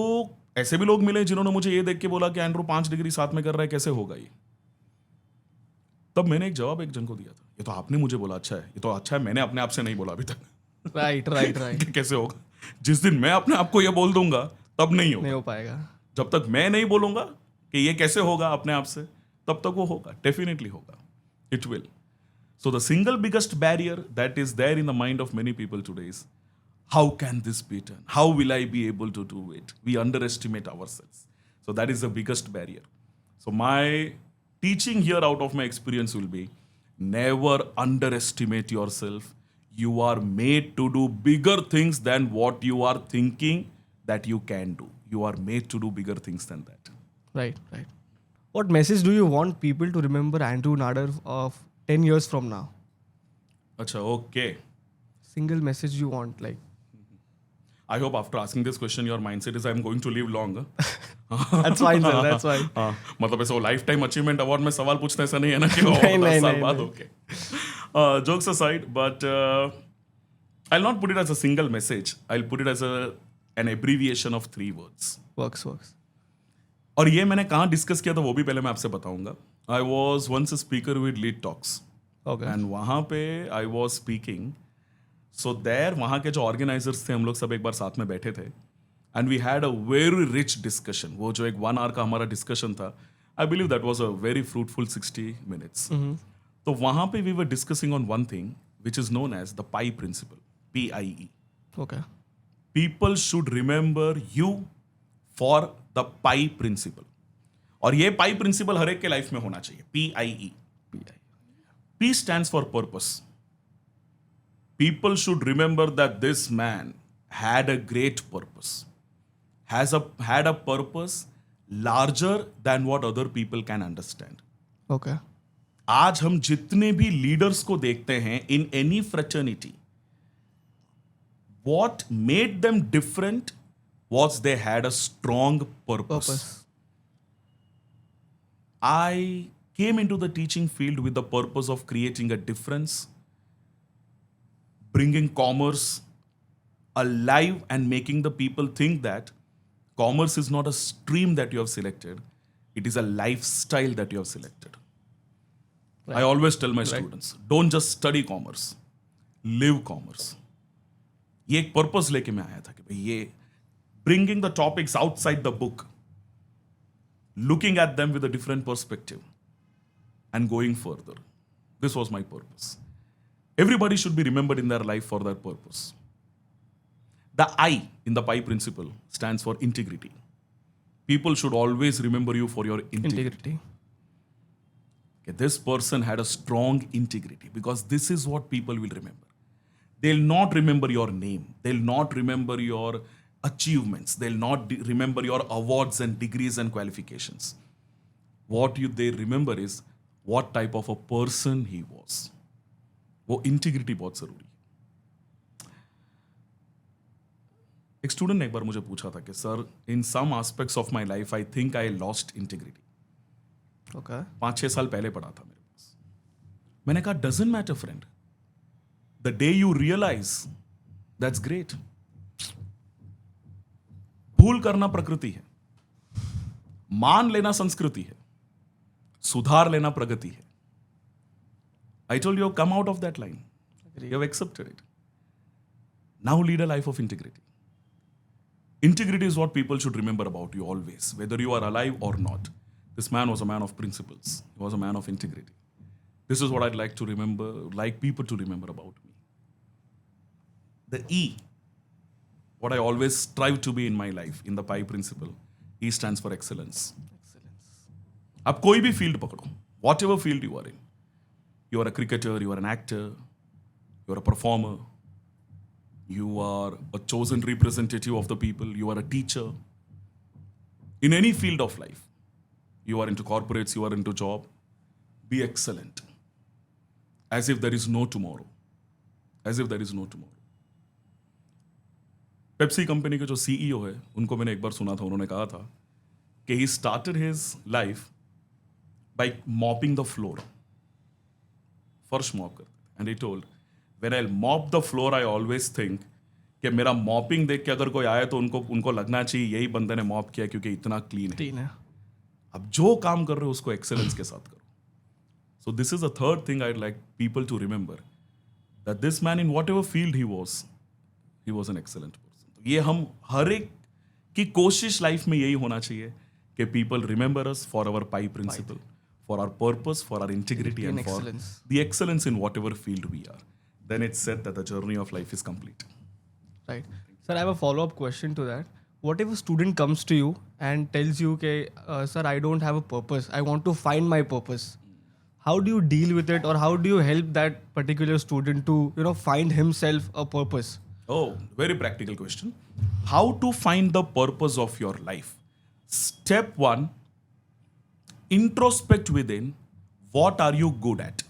S2: ऐसे भी लोग मिले जिन्होंने मुझे ये देख के बोला कि एंड्रू 5 डिग्री साथ में कर रहा है, कैसे होगा ये. तब मैंने एक जवाब एक जन को दिया था, ये तो आपने मुझे बोला, अच्छा है, ये तो अच्छा है, मैंने अपने आप से नहीं बोला अभी तक.
S1: Right.
S2: कि कैसे होगा. जिस दिन मैं अपने आप को ये बोल दूंगा तब नहीं होगा.
S1: नहीं हो पाएगा.
S2: जब तक मैं नहीं बोलूंगा कि ये कैसे होगा अपने आप से, तब तक वो होगा, डेफिनेटली होगा, it will. So the single biggest barrier that is there in the mind of many people today is, how can this be done? How will I be able to do it? We underestimate ourselves. So that is the biggest barrier. So my teaching here out of my experience will be, never underestimate yourself. You are made to do bigger things than what you are thinking that you can do. You are made to do bigger things than that.
S1: Right, right. What message do you want people to remember Andrew Nader of 10 years from now?
S2: Acha, okay.
S1: Single message you want, like.
S2: I hope after asking this question, your mindset is I'm going to live long.
S1: That's fine, sir. That's fine.
S2: हाँ, मतलब ऐसा life time achievement award में सवाल पूछना ऐसा नहीं है ना कि
S1: नहीं,
S2: 10
S1: नहीं,
S2: साल
S1: नहीं,
S2: बाद.
S1: नहीं.
S2: Okay. Jokes aside, but I'll not put it as a single message. I'll put it as an abbreviation of 3 words.
S1: Works.
S2: और ये मैंने कहाँ डिस्कस किया था वो भी पहले मैं आपसे बताऊंगा. I was once a speaker with Lead Talks.
S1: Okay.
S2: And वहाँ पे I was speaking. So there वहाँ के जो ऑर्गेनाइजर्स थे, हम लोग सब एक बार साथ में बैठे थे and we had a very rich discussion. वो जो एक 1 hour का हमारा डिस्कशन था, I believe that was a very fruitful 60 minutes. तो वहाँ पे we were discussing on one thing which is known as the PIE principle, PIE.
S1: Okay.
S2: People should remember you for the PI principle. और ये पाई principal हर एक के life में होना चाहिए. PIE. P stands for purpose. People should remember that this man had a great purpose. Had a purpose larger than what other people can understand.
S1: Okay.
S2: आज हम जितने भी लीडर्स को देखते हैं in any fraternity, what made them different was they had a strong purpose. I came into the teaching field with the purpose of creating a difference, bringing commerce alive and making the people think that commerce is not a stream that you have selected, it is a lifestyle that you have selected.
S1: Right.
S2: I always tell my students, don't just study commerce, live commerce. ये एक purpose लेके मैं आया था कि भाई ये bringing the topics outside the book, looking at them with a different perspective and going further. This was my purpose. Everybody should be remembered in their life for that purpose. The I in the PI principle stands for integrity. People should always remember you for your integrity. Okay, this person had a strong integrity, because this is what people will remember. They'll not remember your name. They'll not remember your achievements. They'll not remember your awards and degrees and qualifications. What they remember is what type of a person he was. वो integrity बहुत जरूरी है. एक student ने एक बार मुझे पूछा था कि sir, in some aspects of my life I think I lost integrity.
S1: Okay.
S2: 5-6 साल पहले पढ़ा था मेरे पास. मैंने कहा doesn't matter friend, the day you realise, that's great. भूल करना प्रकृति है, मान लेना संस्कृति है, सुधार लेना प्रगति है. I told you, come out of that line. You have accepted it. Now lead a life of integrity. Integrity is what people should remember about you always, whether you are alive or not. This man was a man of principles. He was a man of integrity. This is what I'd like to remember, like people to remember about me. The E, what I always strive to be in my life, in the PI principle, E stands for excellence. आप कोई भी field पकड़ो, whatever field you are in. You are a cricketer, you are an actor, you are a performer, you are a chosen representative of the people, you are a teacher. In any field of life, you are into corporates, you are into job, be excellent. As if there is no tomorrow. As if there is no tomorrow. Pepsi company के जो CEO है, उनको मैंने एक बार सुना था, उन्होंने कहा था कि he started his life by mopping the floor. फर्श मॉप करते थे. And he told, when I mop the floor, I always think कि मेरा मॉपिंग देख के अगर कोई आए तो उनको लगना चाहिए यही बंदे ने मॉप किया क्योंकि इतना क्लीन है. अब जो काम कर रहे हो उसको एक्सेलेंस के साथ करो. So this is a third thing I like people to remember, that this man in whatever field he was an excellent person. ये हम हर एक की कोशिश लाइफ में यही होना चाहिए कि people remember us for our PIE principle, for our purpose, for our integrity, and for
S1: excellence.
S2: the excellence in whatever field we are, then it's said that the journey of life is complete.
S1: Right. Sir, I have a follow-up question to that. What if a student comes to you and tells you, okay, sir, I don't have a purpose. I want to find my purpose. How do you deal with it, or how do you help that particular student to, find himself a purpose?
S2: Oh, very practical question. How to find the purpose of your life? Step one, introspect within. What are you good at?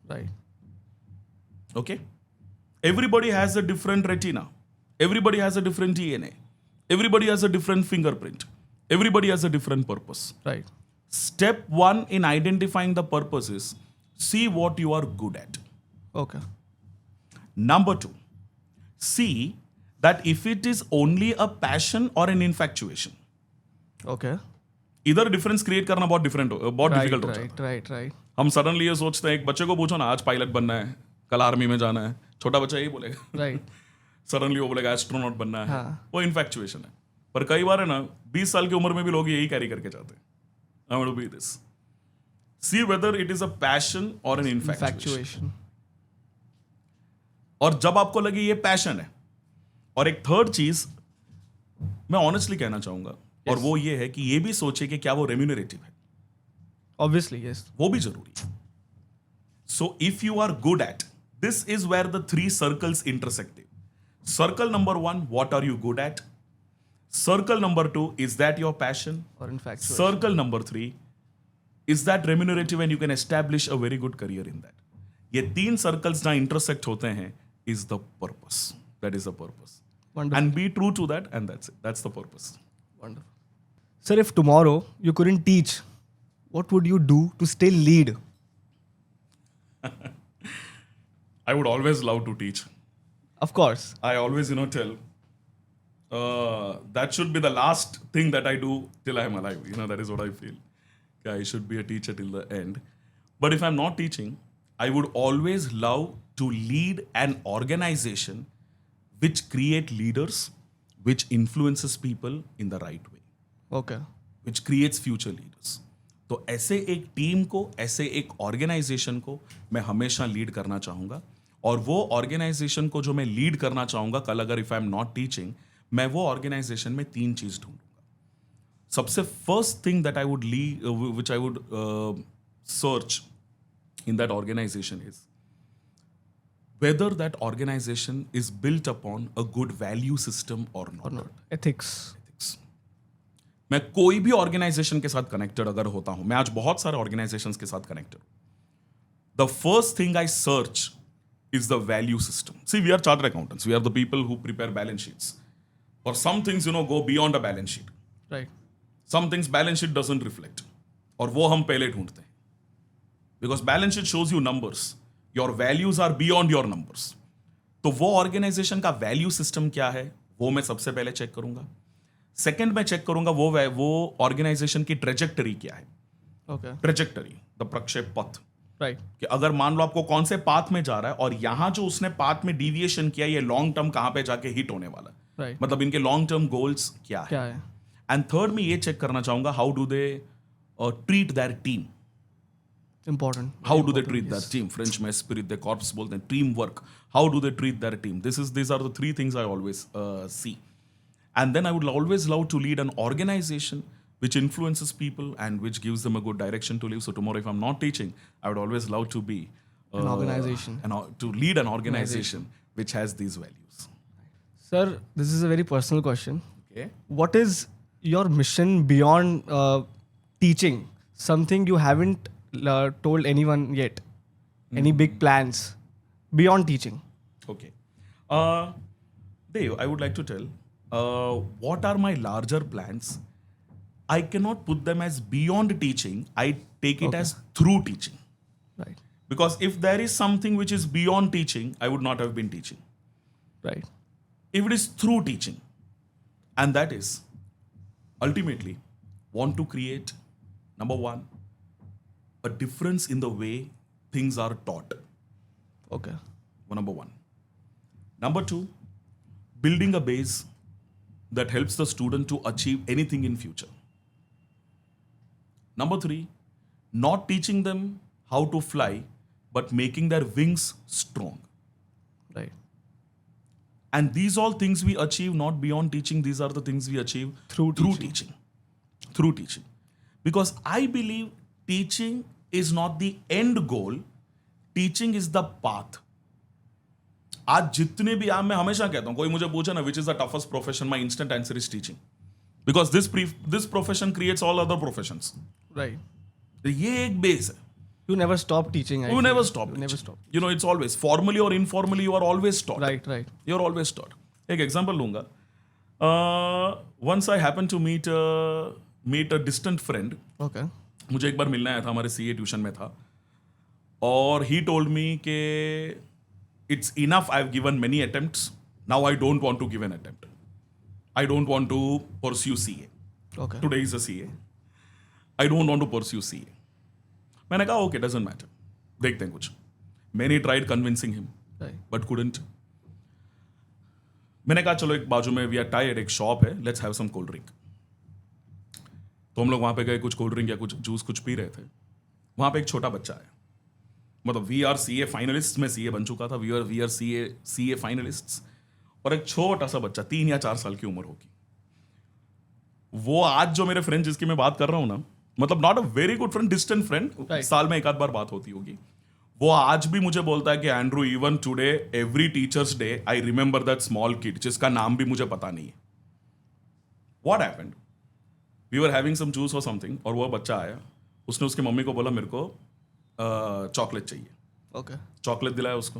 S1: Right.
S2: Okay? Everybody has a different retina. Everybody has a different DNA. Everybody has a different fingerprint. Everybody has a different purpose.
S1: Right.
S2: Step one in identifying the purpose is see what you are good at.
S1: Okay.
S2: Number two, see that if it is only a passion or an infatuation.
S1: Okay.
S2: इधर difference create करना बहुत difficult हो जाता है.
S1: Right. Right.
S2: हम suddenly ये सोचते हैं, एक बच्चे को पूछो ना, आज पायलट बनना है, कल आर्मी में जाना है, छोटा बच्चा यही बोलेगा.
S1: Right.
S2: सडनली वो बोलेगा एस्ट्रोनॉट बनना है.
S1: हाँ.
S2: वो इन्फेक्चुएशन है. पर कई बार है ना, 20 साल की उम्र में भी लोग यही कैरी करके जाते हैं. I want to be this. See whether it is a passion और एन इन्फेक्चुएशन.
S1: Infatuation.
S2: और जब आपको लगे ये पैशन है, और एक थर्ड चीज मैं ऑनेस्टली कहना चाहूंगा, और वो ये है कि ये भी सोचे कि क्या वो रेम्यूनरेटिव है.
S1: Obviously, yes.
S2: वो भी जरूरी है. So if you are good at, this is where the 3 circles intersective. Circle number 1, what are you good at? Circle number 2, is that your passion?
S1: Or infatuation.
S2: Circle number 3, is that remunerative and you can establish a very good career in that? ये 3 circles जहाँ intersect होते हैं is the purpose. That is the purpose.
S1: Wonderful.
S2: And be true to that, and that's it. That's the purpose.
S1: Wonderful. Sir, if tomorrow you couldn't teach, what would you do to still lead?
S2: I would always love to teach.
S1: Of course.
S2: I always, tell that should be the last thing that I do till I'm alive. That is what I feel. I should be a teacher till the end. But if I'm not teaching, I would always love to lead an organization which create leaders, which influences people in the right way,
S1: Okay.
S2: which creates future leaders. तो ऐसे एक team को, ऐसे एक organisation को मैं हमेशा lead करना चाहूँगा. और वो ऑर्गेनाइजेशन को जो मैं लीड करना चाहूँगा, कल अगर if I am not teaching, मैं वो ऑर्गेनाइजेशन में 3 चीज ढूंढूंगा. सबसे first thing that I would which I would search in that organisation is whether that organization is built upon a good value system or not.
S1: Or not. Ethics.
S2: मैं कोई भी organisation के साथ कनेक्टेड अगर होता हूं, मैं आज बहुत सारे ऑर्गेनाइजेशंस के साथ कनेक्टेड हूं, the first thing I search is the value system. See, we are chartered accountants. We are the people who prepare balance sheets. For some things, go beyond a balance sheet.
S1: Right.
S2: Some things balance sheet doesn't reflect. और वो हम पहले ढूंढते हैं. Because balance sheet shows you numbers. Your values are beyond your numbers. तो वो organisation का value system क्या है, वो मैं सबसे पहले चेक करूंगा. सेकंड मैं चेक करूंगा वो ऑर्गेनाइजेशन की ट्रेजेक्टरी क्या है.
S1: Okay.
S2: ट्रेजेक्टरी, द प्रक्षेप पथ.
S1: Right.
S2: कि अगर मान लो आपको कौन से पाथ में जा रहा है, और यहां जो उसने पाथ में डिविएशन किया, ये लॉन्ग टर्म कहां पे जाके हिट होने वाला है.
S1: Right.
S2: मतलब इनके लॉन्ग टर्म गोल्स क्या
S1: क्या
S2: है.
S1: है?
S2: एंड थर्ड में ये चेक करना चाहूंगा, how do they treat their team.
S1: Important.
S2: How do they treat their team. French में स्पिरिट दे कॉर्प्स बोलते हैं, team work. How do they treat their team. these are the 3 things I always see. And then I would always love to lead an organization which influences people and which gives them a good direction to live. So tomorrow, if I'm not teaching, I would always love to be
S1: An organization.
S2: to lead an organization which has these values.
S1: Sir, this is a very personal question.
S2: Okay.
S1: What is your mission beyond teaching? Something you haven't told anyone yet? Any big plans beyond teaching?
S2: Okay. Dave, I would like to tell what are my larger plans. I cannot put them as beyond teaching. I take it as through teaching.
S1: Right.
S2: Because if there is something which is beyond teaching, I would not have been teaching.
S1: Right.
S2: If it is through teaching, and that is ultimately want to create, number 1, a difference in the way things are taught.
S1: Okay.
S2: Number 1. Number 2, building a base that helps the student to achieve anything in future. Number 3, not teaching them how to fly, but making their wings strong.
S1: Right.
S2: And these all things we achieve not beyond teaching, these are the things we achieve
S1: Through
S2: teaching. Through teaching. Because I believe teaching is not the end goal, teaching is the path. आज जितने भी मैं हमेशा कहता हूं, कोई मुझे पूछे ना which is the toughest profession, my instant answer is teaching, because this profession creates all other professions.
S1: Right.
S2: ये एक बेस है.
S1: You never stop teaching. I
S2: You
S1: feel.
S2: never stop.
S1: You never stop.
S2: You know, it's always formally or informally. You are always taught.
S1: Right. Right.
S2: You're always taught. एक example लूँगा. Once I happened to meet a distant friend.
S1: Okay.
S2: मुझे एक बार मिलने आया था, हमारे CA tuition में था, और he told me कि it's enough. I've given many attempts. Now I don't want to give an attempt. I don't want to pursue CA.
S1: Okay.
S2: Today is a CA. I don't want to pursue CA. मैंने कहा okay, doesn't matter, देखते हैं कुछ. मैंने tried convincing him
S1: Right.
S2: But couldn't. मैंने कहा चलो एक बाजू में वी आर टायर्ड, एक शॉप है, let's have some cold drink. तो हम लोग वहां पे गए, कुछ कोल्ड ड्रिंक या कुछ जूस कुछ पी रहे थे. वहां पे एक छोटा बच्चा आया, मतलब वी आर CA फाइनलिस्ट, मैं CA बन चुका था, वी आर CA फाइनलिस्ट, और एक छोटा सा बच्चा 3 या 4 साल की उम्र होगी. वो आज जो मेरे फ्रेंड जिसकी मैं बात कर रहा हूँ ना, मतलब not a very good friend, distant friend,
S1: Right.
S2: साल में एक आध बार बात होती होगी, वो आज भी मुझे बोलता है कि Andrew, even today every teachers day I remember that small kid जिसका नाम भी मुझे पता नहीं है. What happened, we were having some juice और समथिंग, और वो बच्चा आया, उसने उसकी मम्मी को बोला मेरे को चॉकलेट चाहिए.
S1: Okay.
S2: चॉकलेट दिलाया उसको.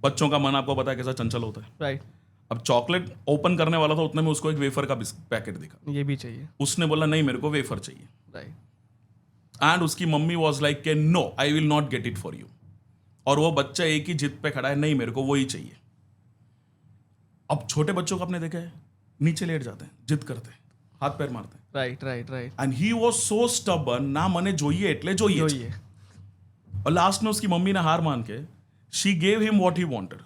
S2: बच्चों का मन आपको पता है कैसा चंचल होता है.
S1: Right.
S2: अब चॉकलेट ओपन करने वाला था, उतने में उसको एक वेफर का पैकेट दिखा.
S1: ये भी चाहिए.
S2: उसने बोला नहीं मेरे को वेफर चाहिए.
S1: Right.
S2: एंड उसकी मम्मी वॉज लाइक के no I will not get it for you. और वो बच्चा एक ही जिद पे खड़ा है, नहीं मेरे को वही चाहिए. अब छोटे बच्चों को आपने देखा है, नीचे लेट जाते हैं, जिद करते हैं, हाथ पैर मारते हैं.
S1: Right. Right. Right.
S2: And he was so stubborn, ना मने જોઈએ એટલે જોઈએ.
S1: जो ये.
S2: और लास्ट में उसकी मम्मी ने हार मान के she gave him what he wanted,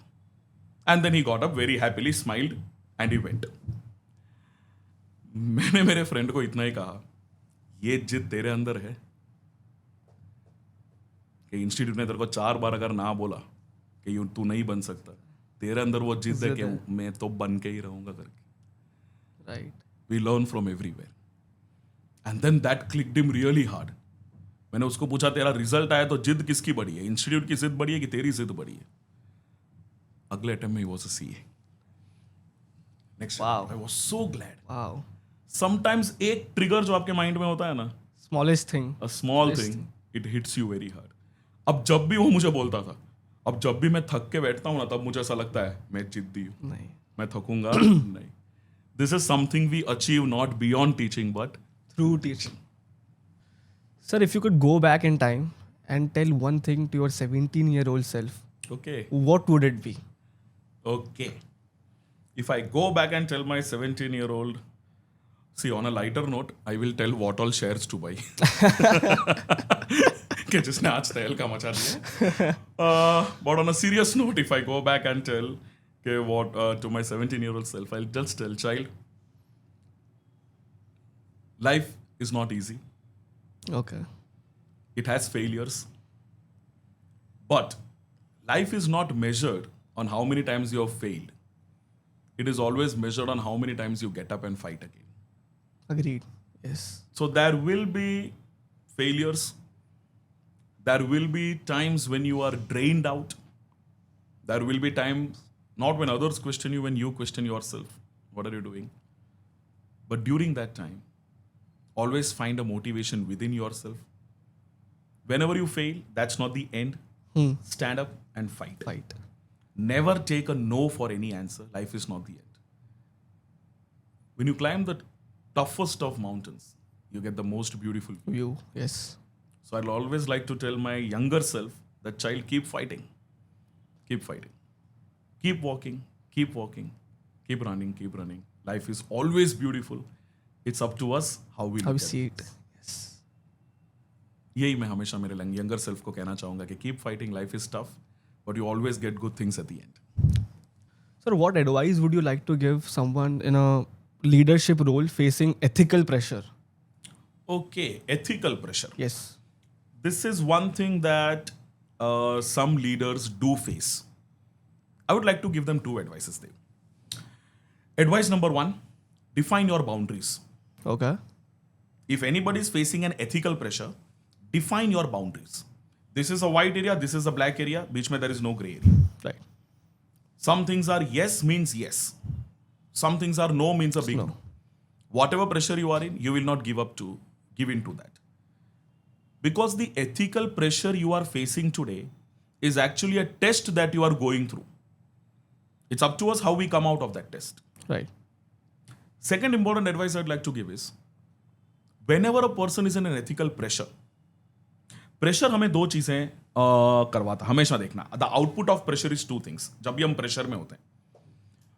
S2: and then he got up very happily, smiled and he went. मैंने मेरे फ्रेंड को इतना ही कहा, ये जिद तेरे अंदर है कि इंस्टीट्यूट ने तेरे को 4 बार अगर ना बोला कि तू नहीं बन सकता, तेरे अंदर वो जिद है कि मैं तो बन के ही रहूंगा करके.
S1: Right.
S2: We learn from everywhere. And then that clicked him really hard. मैंने उसको पूछा तेरा रिजल्ट आया तो जिद किसकी बड़ी है, इंस्टीट्यूट की जिद बड़ी है कि तेरी जिद बड़ी है. अगले अटेम्प्ट में he was a CA. Next
S1: Wow.
S2: I was so glad.
S1: Wow.
S2: Sometimes एक ट्रिगर जो आपके माइंड में होता है ना,
S1: Smallest thing.
S2: A small thing, it hits you very hard. अब जब भी वो मुझे बोलता था, अब जब भी मैं थक के बैठता हूँ ना, तब मुझे ऐसा लगता है मैं जिद्दी हूँ,
S1: नहीं.
S2: मैं थकूंगा नहीं. This is something we achieve not beyond teaching but
S1: Through teaching. Sir, if you could go back in time and tell one thing to your 17-year-old self,
S2: okay.
S1: what would it be?
S2: Okay. If I go back and tell my 17-year-old, see, on a lighter note, I will tell what all shares to buy. कि जिसने आज तहल का मचा दिया. But on a serious note, if I go back and tell what to my 17-year-old self, I'll just tell, child, life is not easy.
S1: Okay.
S2: It has failures. But life is not measured on how many times you have failed. It is always measured on how many times you get up and fight again.
S1: Agreed. Yes.
S2: So there will be failures. There will be times when you are drained out. There will be times not when others question you, when you question yourself. What are you doing? But during that time, always find a motivation within yourself. Whenever you fail, that's not the end. Stand up and fight.
S1: Fight.
S2: Never take a no for any answer. Life is not the end. When you climb the toughest of mountains, you get the most beautiful view.
S1: You. Yes.
S2: So I'll always like to tell my younger self that, child, keep fighting. Keep fighting. Keep walking. Keep walking. Keep running. Keep running. Life is always beautiful. It's up to us how we
S1: How
S2: look
S1: you
S2: at
S1: see
S2: it.
S1: it. Yes.
S2: यही मैं हमेशा मेरे younger self को कहना चाहूंगा कि keep fighting. Life is tough but you always get good things at the end.
S1: Sir, what advice would you like to give someone in a leadership role facing ethical pressure?
S2: Okay, ethical pressure.
S1: Yes.
S2: this is one thing that some leaders do face. I would like to give them two advices there. Advice number one, define your boundaries.
S1: Okay.
S2: If anybody is facing an ethical pressure, define your boundaries. This is a white area, this is a black area, beach mein there is no gray area.
S1: Right.
S2: Some things are yes means yes. Some things are no means a big no. Whatever pressure you are in, you will not give in to that. Because the ethical pressure you are facing today is actually a test that you are going through. It's up to us how we come out of that test.
S1: Right.
S2: Second important advice I'd like to give is, whenever a person is in an ethical pressure हमें दो चीजें करवाता हमेशा देखना. The output of pressure is two things. जब भी हम pressure में होते हैं,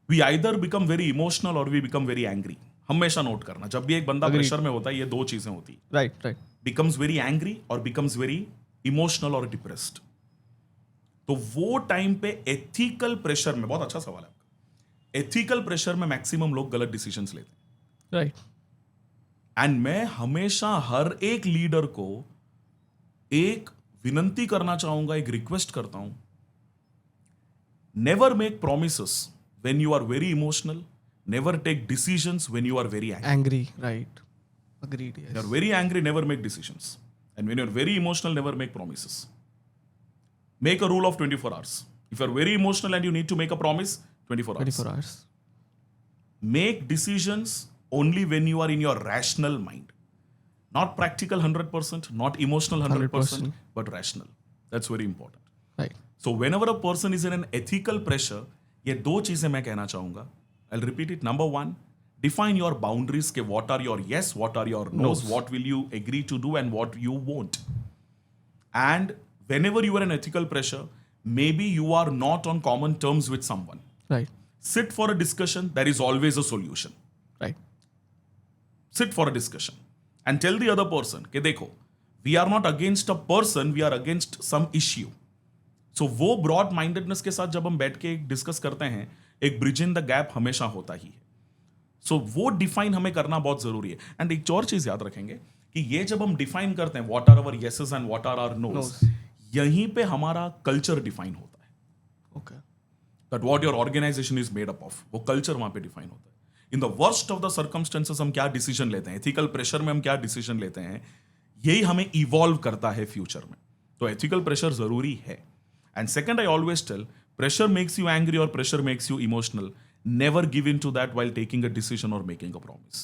S2: we either become very emotional और वी बिकम वेरी एंग्री. हमेशा नोट करना, जब भी एक बंदा प्रेशर में होता है, ये दो चीजें होती है.
S1: Right right.
S2: Becomes very angry और बिकम्स वेरी इमोशनल और डिप्रेस्ड. तो वो टाइम पे एथिकल प्रेशर में, बहुत अच्छा सवाल है आपका, एथिकल प्रेशर में मैक्सिमम लोग गलत डिसीजंस लेते हैं.
S1: राइट.
S2: एंड मैं हमेशा हर एक लीडर को एक विनंती करना चाहूंगा, एक रिक्वेस्ट करता हूं, never make promises when you are very emotional, never take decisions when you are very
S1: angry. Right. Agreed. Yes.
S2: You are very angry, never make decisions. And when you are very emotional, never make promises. Make a rule of 24 hours. If you are very emotional and you need to make a promise, 24 hours.
S1: 24 hours.
S2: Make decisions only when you are in your rational mind. Not practical 100%, not emotional 100%, but rational. That's very important.
S1: Right.
S2: So whenever a person is in an ethical pressure, ये दो चीजें मैं कहना चाहूंगा. I'll repeat it. Number one, define your boundaries. Ke what are your yes, what are your no's, what will you agree to do and what you won't. And whenever you are in ethical pressure, maybe you are not on common terms with someone.
S1: Right.
S2: Sit for a discussion. There is always a solution.
S1: Right.
S2: Sit for a discussion and tell the other person कि देखो, we are not against a person, we are against some issue. So वो broad mindedness के साथ जब हम बैठ के discuss करते हैं, एक ब्रिज इन द गैप हमेशा होता ही है. सो वो डिफाइन हमें करना बहुत जरूरी है. एंड एक और चीज याद रखेंगे कि ये जब हम डिफाइन करते हैं what are our yeses and what are our noes, यहीं पे हमारा कल्चर डिफाइन होता है.
S1: Okay.
S2: That what your organization is made up of, वो कल्चर वहां पे डिफाइन होता है. In the worst of the circumstances हम क्या डिसीजन लेते हैं, एथिकल प्रेशर में हम क्या डिसीजन लेते हैं, यही हमें इवॉल्व करता है फ्यूचर में. तो एथिकल प्रेशर जरूरी है. And second, I always tell, pressure makes you angry और pressure makes you emotional. Never give in to that while taking a decision or making a promise.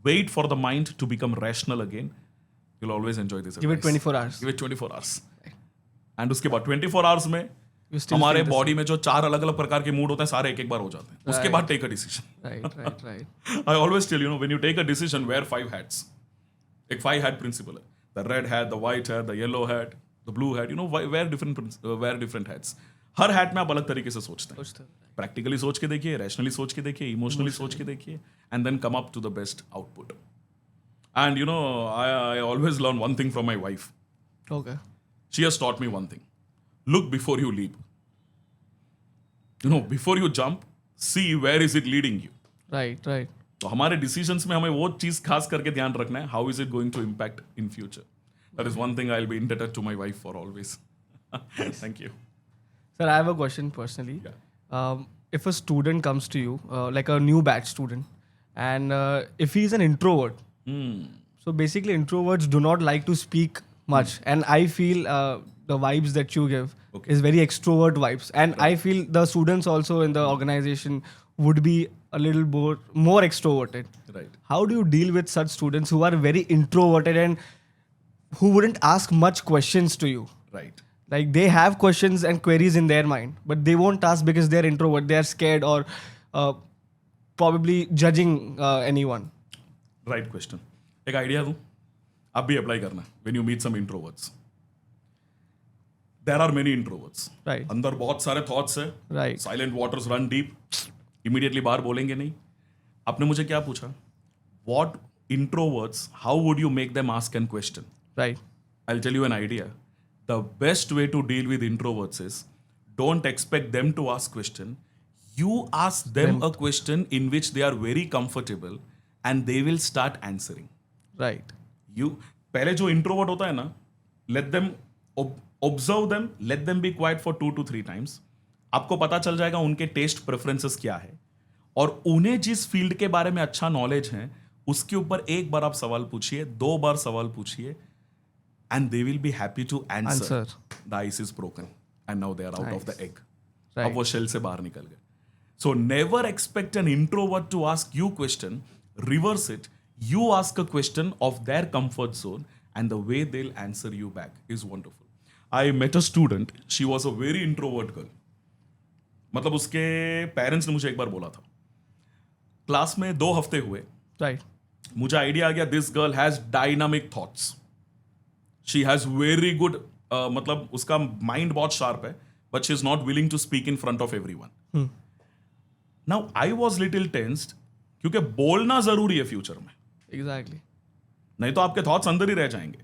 S2: Wait for the mind to become rational again. You'll always enjoy this.
S1: Give it 24 hours.
S2: Give it 24 hours. And उसके बाद 24 hours में
S1: You still
S2: हमारे
S1: feel the
S2: body में जो 4 अलग अलग प्रकार के मूड होते हैं, सारे एक एक बार हो जाते हैं. उसके बाद take a decision.
S1: Right.
S2: I always tell, when you take a decision, wear 5 hats. एक 5 hat principle है. The red hat, the white hat, the yellow hat, the blue hat. Wear different hats. Her hat में आप अलग तरीके से सोचते हैं. Practically सोच के देखिए, रैशनली सोच के देखिए, इमोशनली सोच के देखिए, and then come up to the best output. And I always learn one thing from my wife.
S1: Okay.
S2: She has taught me one thing. Look before you leap. Before you jump, see where is it leading you.
S1: Right.
S2: तो हमारे decisions में हमें वो चीज खास करके ध्यान रखना है, how is it going to impact in future. That is one thing I will be indebted to my wife for always. Thank you.
S1: Sir, I have a question personally.
S2: Yeah.
S1: If a student comes to you, like a new batch student, and if he is an introvert, so basically introverts do not like to speak much, and I feel the vibes that you give is very extrovert vibes, and I feel the students also in the organization would be a little more extroverted.
S2: Right.
S1: How do you deal with such students who are very introverted and who wouldn't ask much questions to you?
S2: Right.
S1: Like they have questions and queries in their mind, but they won't ask because they're introvert. They are scared or probably judging anyone.
S2: Right question. एक idea दूं, आप भी apply करना. When you meet some introverts, there are many introverts.
S1: Right.
S2: अंदर बहुत सारे thoughts है.
S1: Right.
S2: Silent waters run deep. Immediately बाहर बोलेंगे नहीं. आपने मुझे क्या पूछा? What introverts? How would you make them ask and question?
S1: Right.
S2: I'll tell you an idea. The best way to deal with introverts is, don't expect them to ask question. You ask them a question in which they are very comfortable and they will start answering.
S1: Right.
S2: पहले जो introvert होता है ना, let them observe them, let them be quiet for 2 to 3 times. आपको पता चल जाएगा उनके टेस्ट प्रेफरेंसेस क्या है, और उन्हें जिस फील्ड के बारे में अच्छा नॉलेज है उसके ऊपर एक बार आप सवाल पूछिए, 2 बार सवाल पूछिए, and they will be happy to answer. The ice is broken and now they are out of the egg. अब वो शेल से बाहर निकल गए. So never expect an introvert to ask you question. Reverse it. You ask a question of their comfort zone, and the way they'll answer you back is wonderful. I met a student. She was a very introvert girl. मतलब उसके parents ने मुझे एक बार बोला था, class में 2 हफ्ते हुए,
S1: राइट,
S2: मुझे आइडिया आ गया this girl has dynamic thoughts, she has very good, मतलब उसका माइंड बहुत शार्प है, but she is not willing to speak in front of everyone. Now I was little tensed, क्योंकि बोलना जरूरी है फ्यूचर में.
S1: एग्जैक्टली.
S2: नहीं तो आपके थॉट्स अंदर ही रह जाएंगे.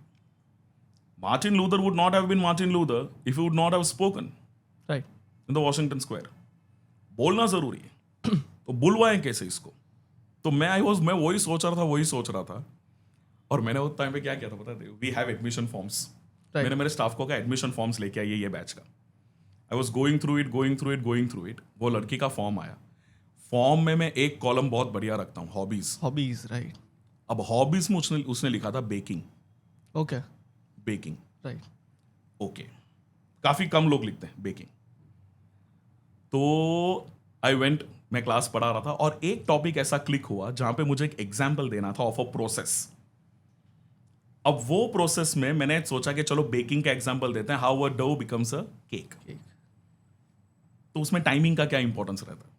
S2: Martin Luther would not have been Martin Luther if he would not have spoken
S1: right
S2: in the Washington Square. बोलना जरूरी है. तो बुलवाएं कैसे इसको? तो मैं वही सोच रहा था. और मैंने उस टाइम पे क्या किया था पता है? We have admission forms. मैंने मेरे स्टाफ को कहा एडमिशन फॉर्म्स लेके आइए ये बैच का. I was going through it. वो लड़की का फॉर्म आया. फॉर्म में मैं एक कॉलम बहुत बढ़िया रखता हूँ, हॉबीज.
S1: राइट.
S2: अब हॉबीज में उसने लिखा था baking.
S1: Okay.
S2: Baking.
S1: Right.
S2: Okay. काफी कम लोग लिखते हैं बेकिंग. तो आई वेंट, मैं क्लास पढ़ा रहा था और एक टॉपिक ऐसा क्लिक हुआ जहां पे मुझे एक एग्जाम्पल देना था ऑफ अ प्रोसेस. अब वो प्रोसेस में मैंने सोचा कि चलो बेकिंग का एग्जाम्पल देते हैं, how a dough becomes a cake. तो उसमें टाइमिंग का क्या इंपॉर्टेंस रहता है.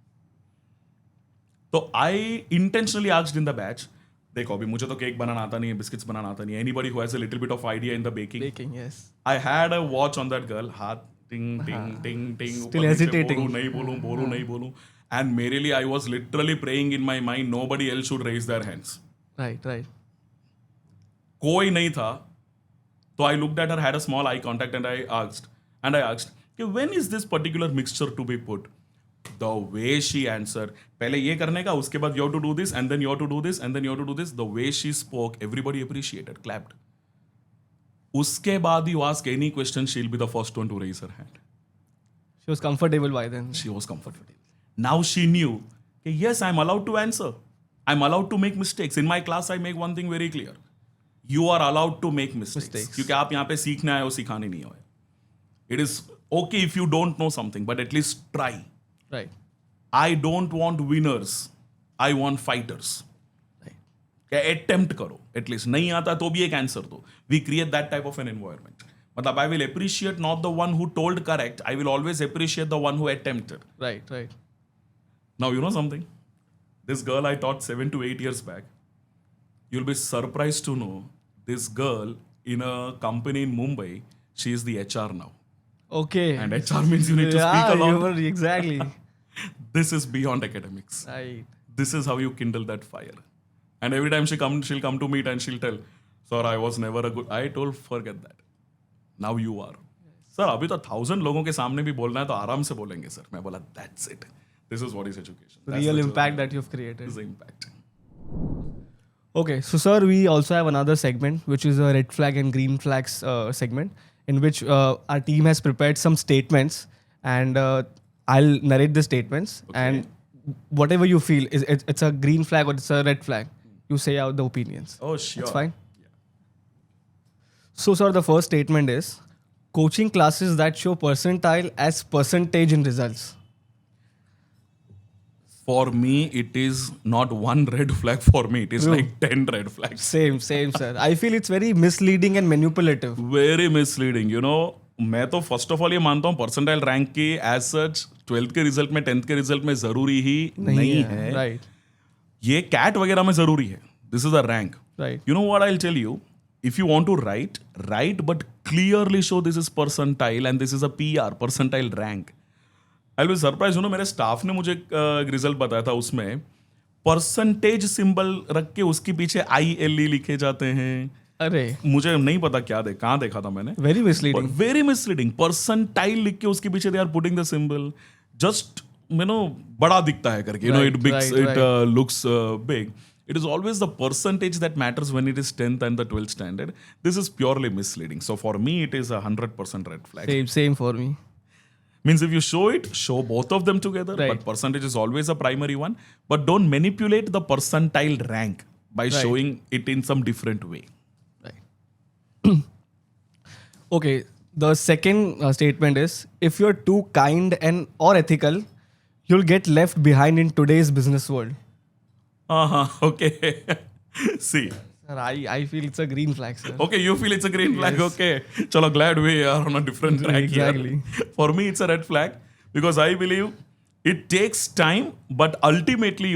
S2: तो I intentionally asked in the batch, देखो अभी मुझे तो केक बनाना आता नहीं है, बिस्किट्स बनाना आता नहीं है, anybody who has a little bit of idea in the baking.
S1: Yes.
S2: I had a watch on that girl, हाथ टिंग टिंग टिंग टिंग,
S1: Still hesitating.
S2: बोलूं नहीं बोलूं. एंड मेरे लिए I was literally praying in my mind nobody else should raise their hands.
S1: Right.
S2: कोई नहीं था. तो I looked at her, had a small eye contact and I asked कि when is this particular mixture to be put. The way she answer, पहले ये करने का, उसके बाद you have to do this and then you have to do this and then you have to do this. The way she spoke, everybody appreciated, clapped. उसके बाद you ask any question, she will be the first one to raise her hand.
S1: She was comfortable by then.
S2: She was comfortable. Now she knew, yes, I'm allowed to answer. I'm allowed to make mistakes. In my class, I make one thing very clear. You are allowed to make mistakes. क्योंकि आप यहाँ पे सीखने आए हो, सिखाने नहीं आए. It is okay if you don't know something, but at least try.
S1: Right.
S2: I don't want winners. I want fighters.
S1: Right.
S2: Attempt करो. At least नहीं आता तो भी एक answer दो. We create that type of an environment. मतलब I will appreciate not the one who told correct. I will always appreciate the one who attempted.
S1: Right.
S2: Now, you know something? This girl I taught 7 to 8 years back. You'll be surprised to know this girl in a company in Mumbai, she is the HR now.
S1: Okay.
S2: And HR means you need to speak a lot.
S1: Exactly.
S2: This is beyond academics.
S1: Right.
S2: This is how you kindle that fire. And every time she'll come to meet and she'll tell, sir, I was never a good. I told, forget that. Now you are. Sir, अभी तो 1000 लोगों के सामने भी बोलना है तो आराम से बोलेंगे सर. मैं बोला that's it. This is what is education.
S1: Real impact that you've created.
S2: This is the impact.
S1: Okay, so sir, we also have another segment which is a red flag and green flags segment in which our team has prepared some statements and I'll narrate the statements and whatever you feel is it's a green flag or it's a red flag, you say out the opinions.
S2: Oh, sure.
S1: That's fine. So, sir, the first statement is coaching classes that show percentile as percentage in results.
S2: For me, it is not one red flag for me. It is
S1: True.
S2: like 10 red flags.
S1: Same, sir. I feel it's very misleading and manipulative.
S2: Very misleading. You know, मैं तो first of all ये मानता हूँ percentile rank की as such 12th के result में 10th के result में जरूरी ही नहीं है.
S1: Right.
S2: ये कैट वगैरह में जरूरी है. This is a rank.
S1: Right.
S2: You know what I'll tell you? If you want to write but clearly show this is percentile and this is a PR, percentile rank. I'll be surprised, मेरे staff ने मुझे एक result बताया था, उसमें percentage symbol रख के उसके पीछे ILE लिखे जाते हैं.
S1: अरे
S2: मुझे नहीं पता कहाँ देखा था मैंने.
S1: Very misleading.
S2: Very misleading. Percentile लिख के उसके पीछे they are putting the symbol just बड़ा दिखता है करके. It looks big. it is always the percentage that matters when it is 10th and the 12th standard. This is purely misleading. So for me, it is a 100% red flag.
S1: Same for me.
S2: Means if you show it, show both of them together.
S1: Right.
S2: But percentage is always a primary one. But don't manipulate the percentile rank by
S1: Right.
S2: showing it in some different way.
S1: Right. Okay. The second statement is, if you're too kind and or ethical, you'll get left behind in today's business world.
S2: Okay. See.
S1: Sir, I feel it's a green flag, sir.
S2: Okay, you feel it's a green flag.
S1: Yes.
S2: Okay. Chalo, glad we are on a different track
S1: Exactly.
S2: here. For me, it's a red flag because I believe it takes time, but ultimately,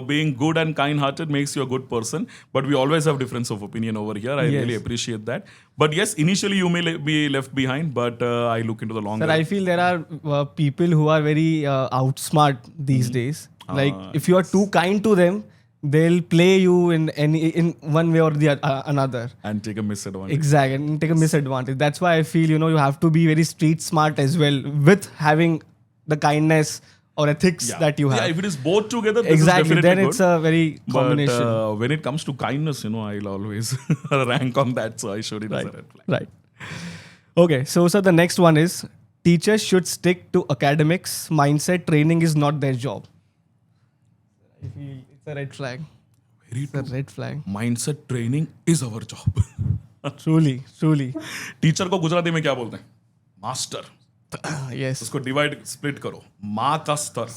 S2: being good and kind-hearted makes you a good person. But we always have difference of opinion over here. I
S1: Yes.
S2: really appreciate that. But yes, initially you may be left behind, but I look into the longer.
S1: Sir, I feel there are people who are very outsmart these days. Like if you are too kind to them, they'll play you in one way or the another.
S2: and take a misadvantage.
S1: Exactly, and take a misadvantage. That's why I feel you have to be very street smart as well with having the kindness or ethics that you have.
S2: Yeah, if it is both together, this
S1: Exactly,
S2: is definitely
S1: then
S2: good.
S1: it's a very combination.
S2: But when it comes to kindness, I'll always rank on that. So I showed it as a red flag.
S1: Right. Okay, so sir, the next one is, teachers should stick to academics. Mindset training is not their job. I feel it's a red flag.
S2: Very
S1: It's a red flag.
S2: Mindset training is our job.
S1: Truly, truly.
S2: Teacher को गुजराती में क्या बोलते हैं? Master.
S1: Yes.
S2: उसको divide split करो. माँ का स्तर.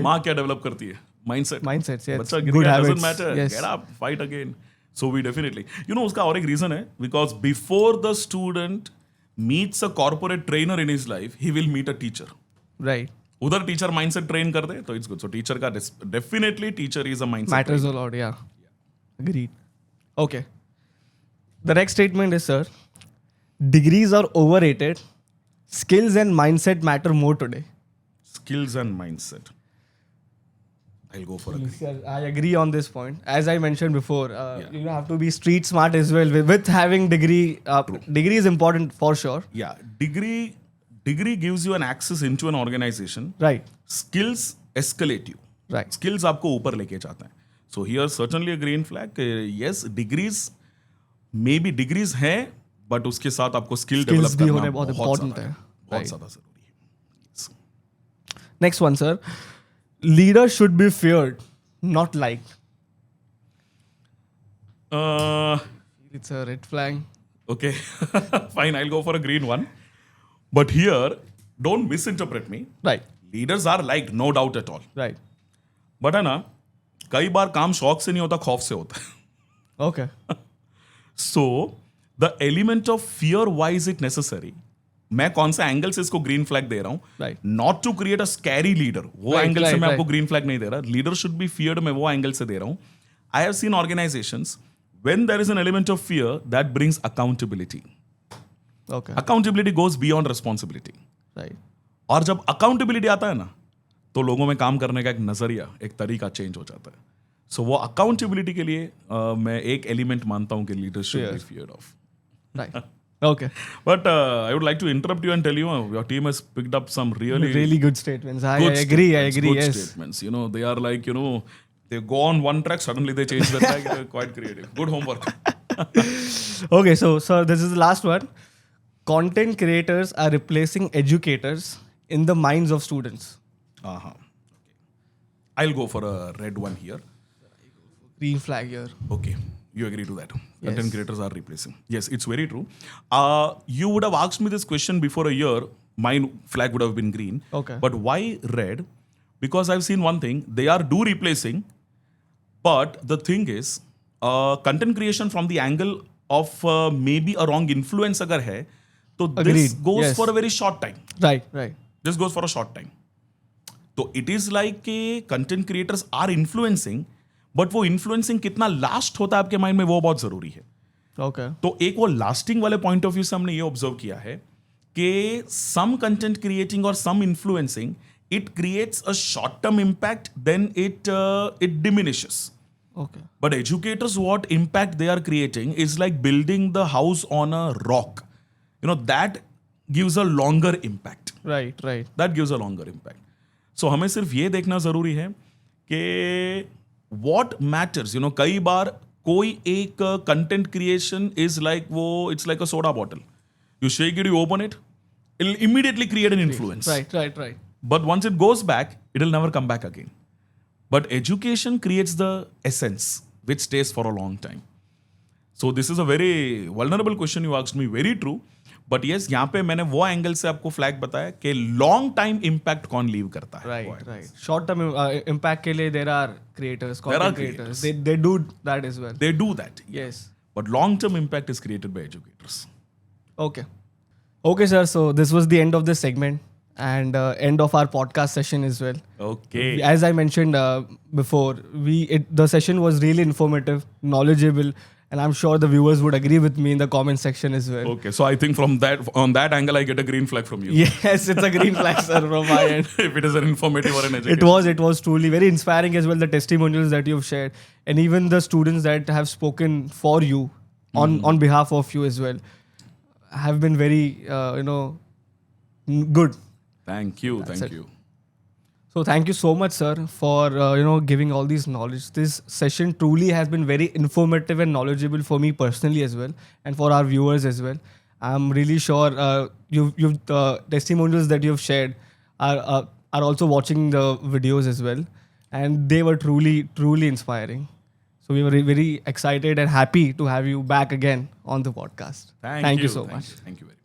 S2: माँ क्या डेवलप करती है? माइंडसेट.
S1: Mindsets, yes.
S2: बच्चा गिर
S1: Good
S2: गया,
S1: habits.
S2: doesn't matter.
S1: Yes.
S2: Get up, fight again. So we definitely. उसका और एक रीजन है, because before the student meets a corporate trainer in his life, he will meet a teacher.
S1: Right.
S2: उधर teacher mindset train कर दे तो it's good. So teacher का definitely teacher is a mindset.
S1: Matters a lot, yeah. Agreed. Okay. The next statement is, sir, degrees are overrated. Skills and mindset matter more today.
S2: Skills and mindset. I'll go for a
S1: Sir, I agree on this point. As I mentioned before, you have to be street smart as well. With having degree, degree is important for sure.
S2: Yeah, degree gives you an access into an organization.
S1: Right.
S2: Skills escalate you.
S1: Right.
S2: Skills आपको ऊपर लेके जाता है. So here certainly a green flag. Yes, degrees maybe degrees हैं, but उसके साथ आपको skill
S1: Skills
S2: develop
S1: भी
S2: करना
S1: होने बहुत important
S2: ज़्यादा
S1: है.
S2: बहुत
S1: Right.
S2: ज़्यादा जरूरी है.
S1: Next one, sir. Leaders should be feared, not liked. It's a red flag.
S2: Okay, fine. I'll go for a green one. But here, don't misinterpret me.
S1: Right.
S2: Leaders are liked, no doubt at all.
S1: Right.
S2: But है ना, कई बार काम शौक से नहीं होता, खौफ से होता है.
S1: Okay.
S2: So the element of fear, why is it necessary? मैं कौन सा एंगल से इसको ग्रीन फ्लैग दे रहा हूं?
S1: Right.
S2: Not to create a scary leader. वो
S1: Right,
S2: एंगल से
S1: right,
S2: मैं आपको
S1: right.
S2: ग्रीन फ्लैग नहीं दे रहा. लीडर शुड बी फियर्ड, मैं वो एंगल से दे रहा हूं. I have seen organisations when there is an element of fear that brings accountability.
S1: Okay.
S2: Accountability goes beyond responsibility.
S1: Right.
S2: और जब accountability आता है ना, तो लोगों में काम करने का एक नजरिया, एक तरीका चेंज हो जाता है. सो वो अकाउंटेबिलिटी के लिए मैं एक एलिमेंट मानता हूँ कि leader should be feared of.
S1: Right. Okay.
S2: But I would like to interrupt you and tell you, your team has picked up some really
S1: Good statements. I
S2: good
S1: agree. I
S2: statements,
S1: agree.
S2: good
S1: Yes.
S2: statements. They are like, they go on one track, suddenly they change the track. They're quite creative. Good homework.
S1: Okay. So this is the last one. Content creators are replacing educators in the minds of students.
S2: Uh-huh. Okay. I'll go for a red one here.
S1: Green flag here.
S2: Okay. You agree to that?
S1: Yes.
S2: Content creators are replacing. Yes, it's very true. You would have asked me this question before a year. My flag would have been green.
S1: Okay.
S2: But why red? Because I've seen one thing. They are replacing. But the thing is, content creation from the angle of maybe a wrong influence agar hai, so this
S1: Agreed.
S2: goes
S1: Yes.
S2: for a very short time.
S1: Right. Right.
S2: This goes for a short time. So it is like content creators are influencing, but वो influencing कितना last होता है आपके mind में, वो बहुत जरूरी है.
S1: Okay.
S2: तो एक वो लास्टिंग वाले पॉइंट ऑफ व्यू से हमने ये ऑब्जर्व किया है कि सम कंटेंट क्रिएटिंग और some influencing, it creates a short term impact, then it diminishes.
S1: Okay.
S2: But educators, what impact they are creating is like building the house on a rock. That gives a longer impact.
S1: Right. Right.
S2: That gives a longer impact. So हमें सिर्फ ये देखना जरूरी है कि what matters, कई बार कोई एक content creation is like it's like a soda bottle. You shake it, you open it, it'll immediately create an influence.
S1: Right.
S2: But once it goes back, it'll never come back again. But education creates the essence which stays for a long time. So this is a very vulnerable question you asked me, very true. But yes, यहाँ पे मैंने वो angle से आपको flag बताया कि long time impact कौन leave करता है.
S1: Right. Short term impact के लिए there are creators, content creators. They do that as well.
S2: They do that.
S1: Yes.
S2: But long term impact is created by educators.
S1: Okay, sir. So this was the end of this segment and end of our podcast session as well.
S2: Okay.
S1: As I mentioned before, the session was really informative, knowledgeable, and I'm sure the viewers would agree with me in the comment section as well.
S2: Okay. So I think on that angle, I get a green flag from you.
S1: Yes, it's a green flag, sir, from my end.
S2: If it is an informative or an educational.
S1: It was truly very inspiring as well, the testimonials that you've shared, and even the students that have spoken for you on behalf of you as well have been very good.
S2: Thank you.
S1: So thank you so much, sir, for giving all these knowledge. This session truly has been very informative and knowledgeable for me personally as well, and for our viewers as well. I'm really sure you've testimonials that you've shared are also watching the videos as well, and they were truly inspiring. So we were very excited and happy to have you back again on the podcast.
S2: Thank you
S1: so much.
S2: Thank you very much.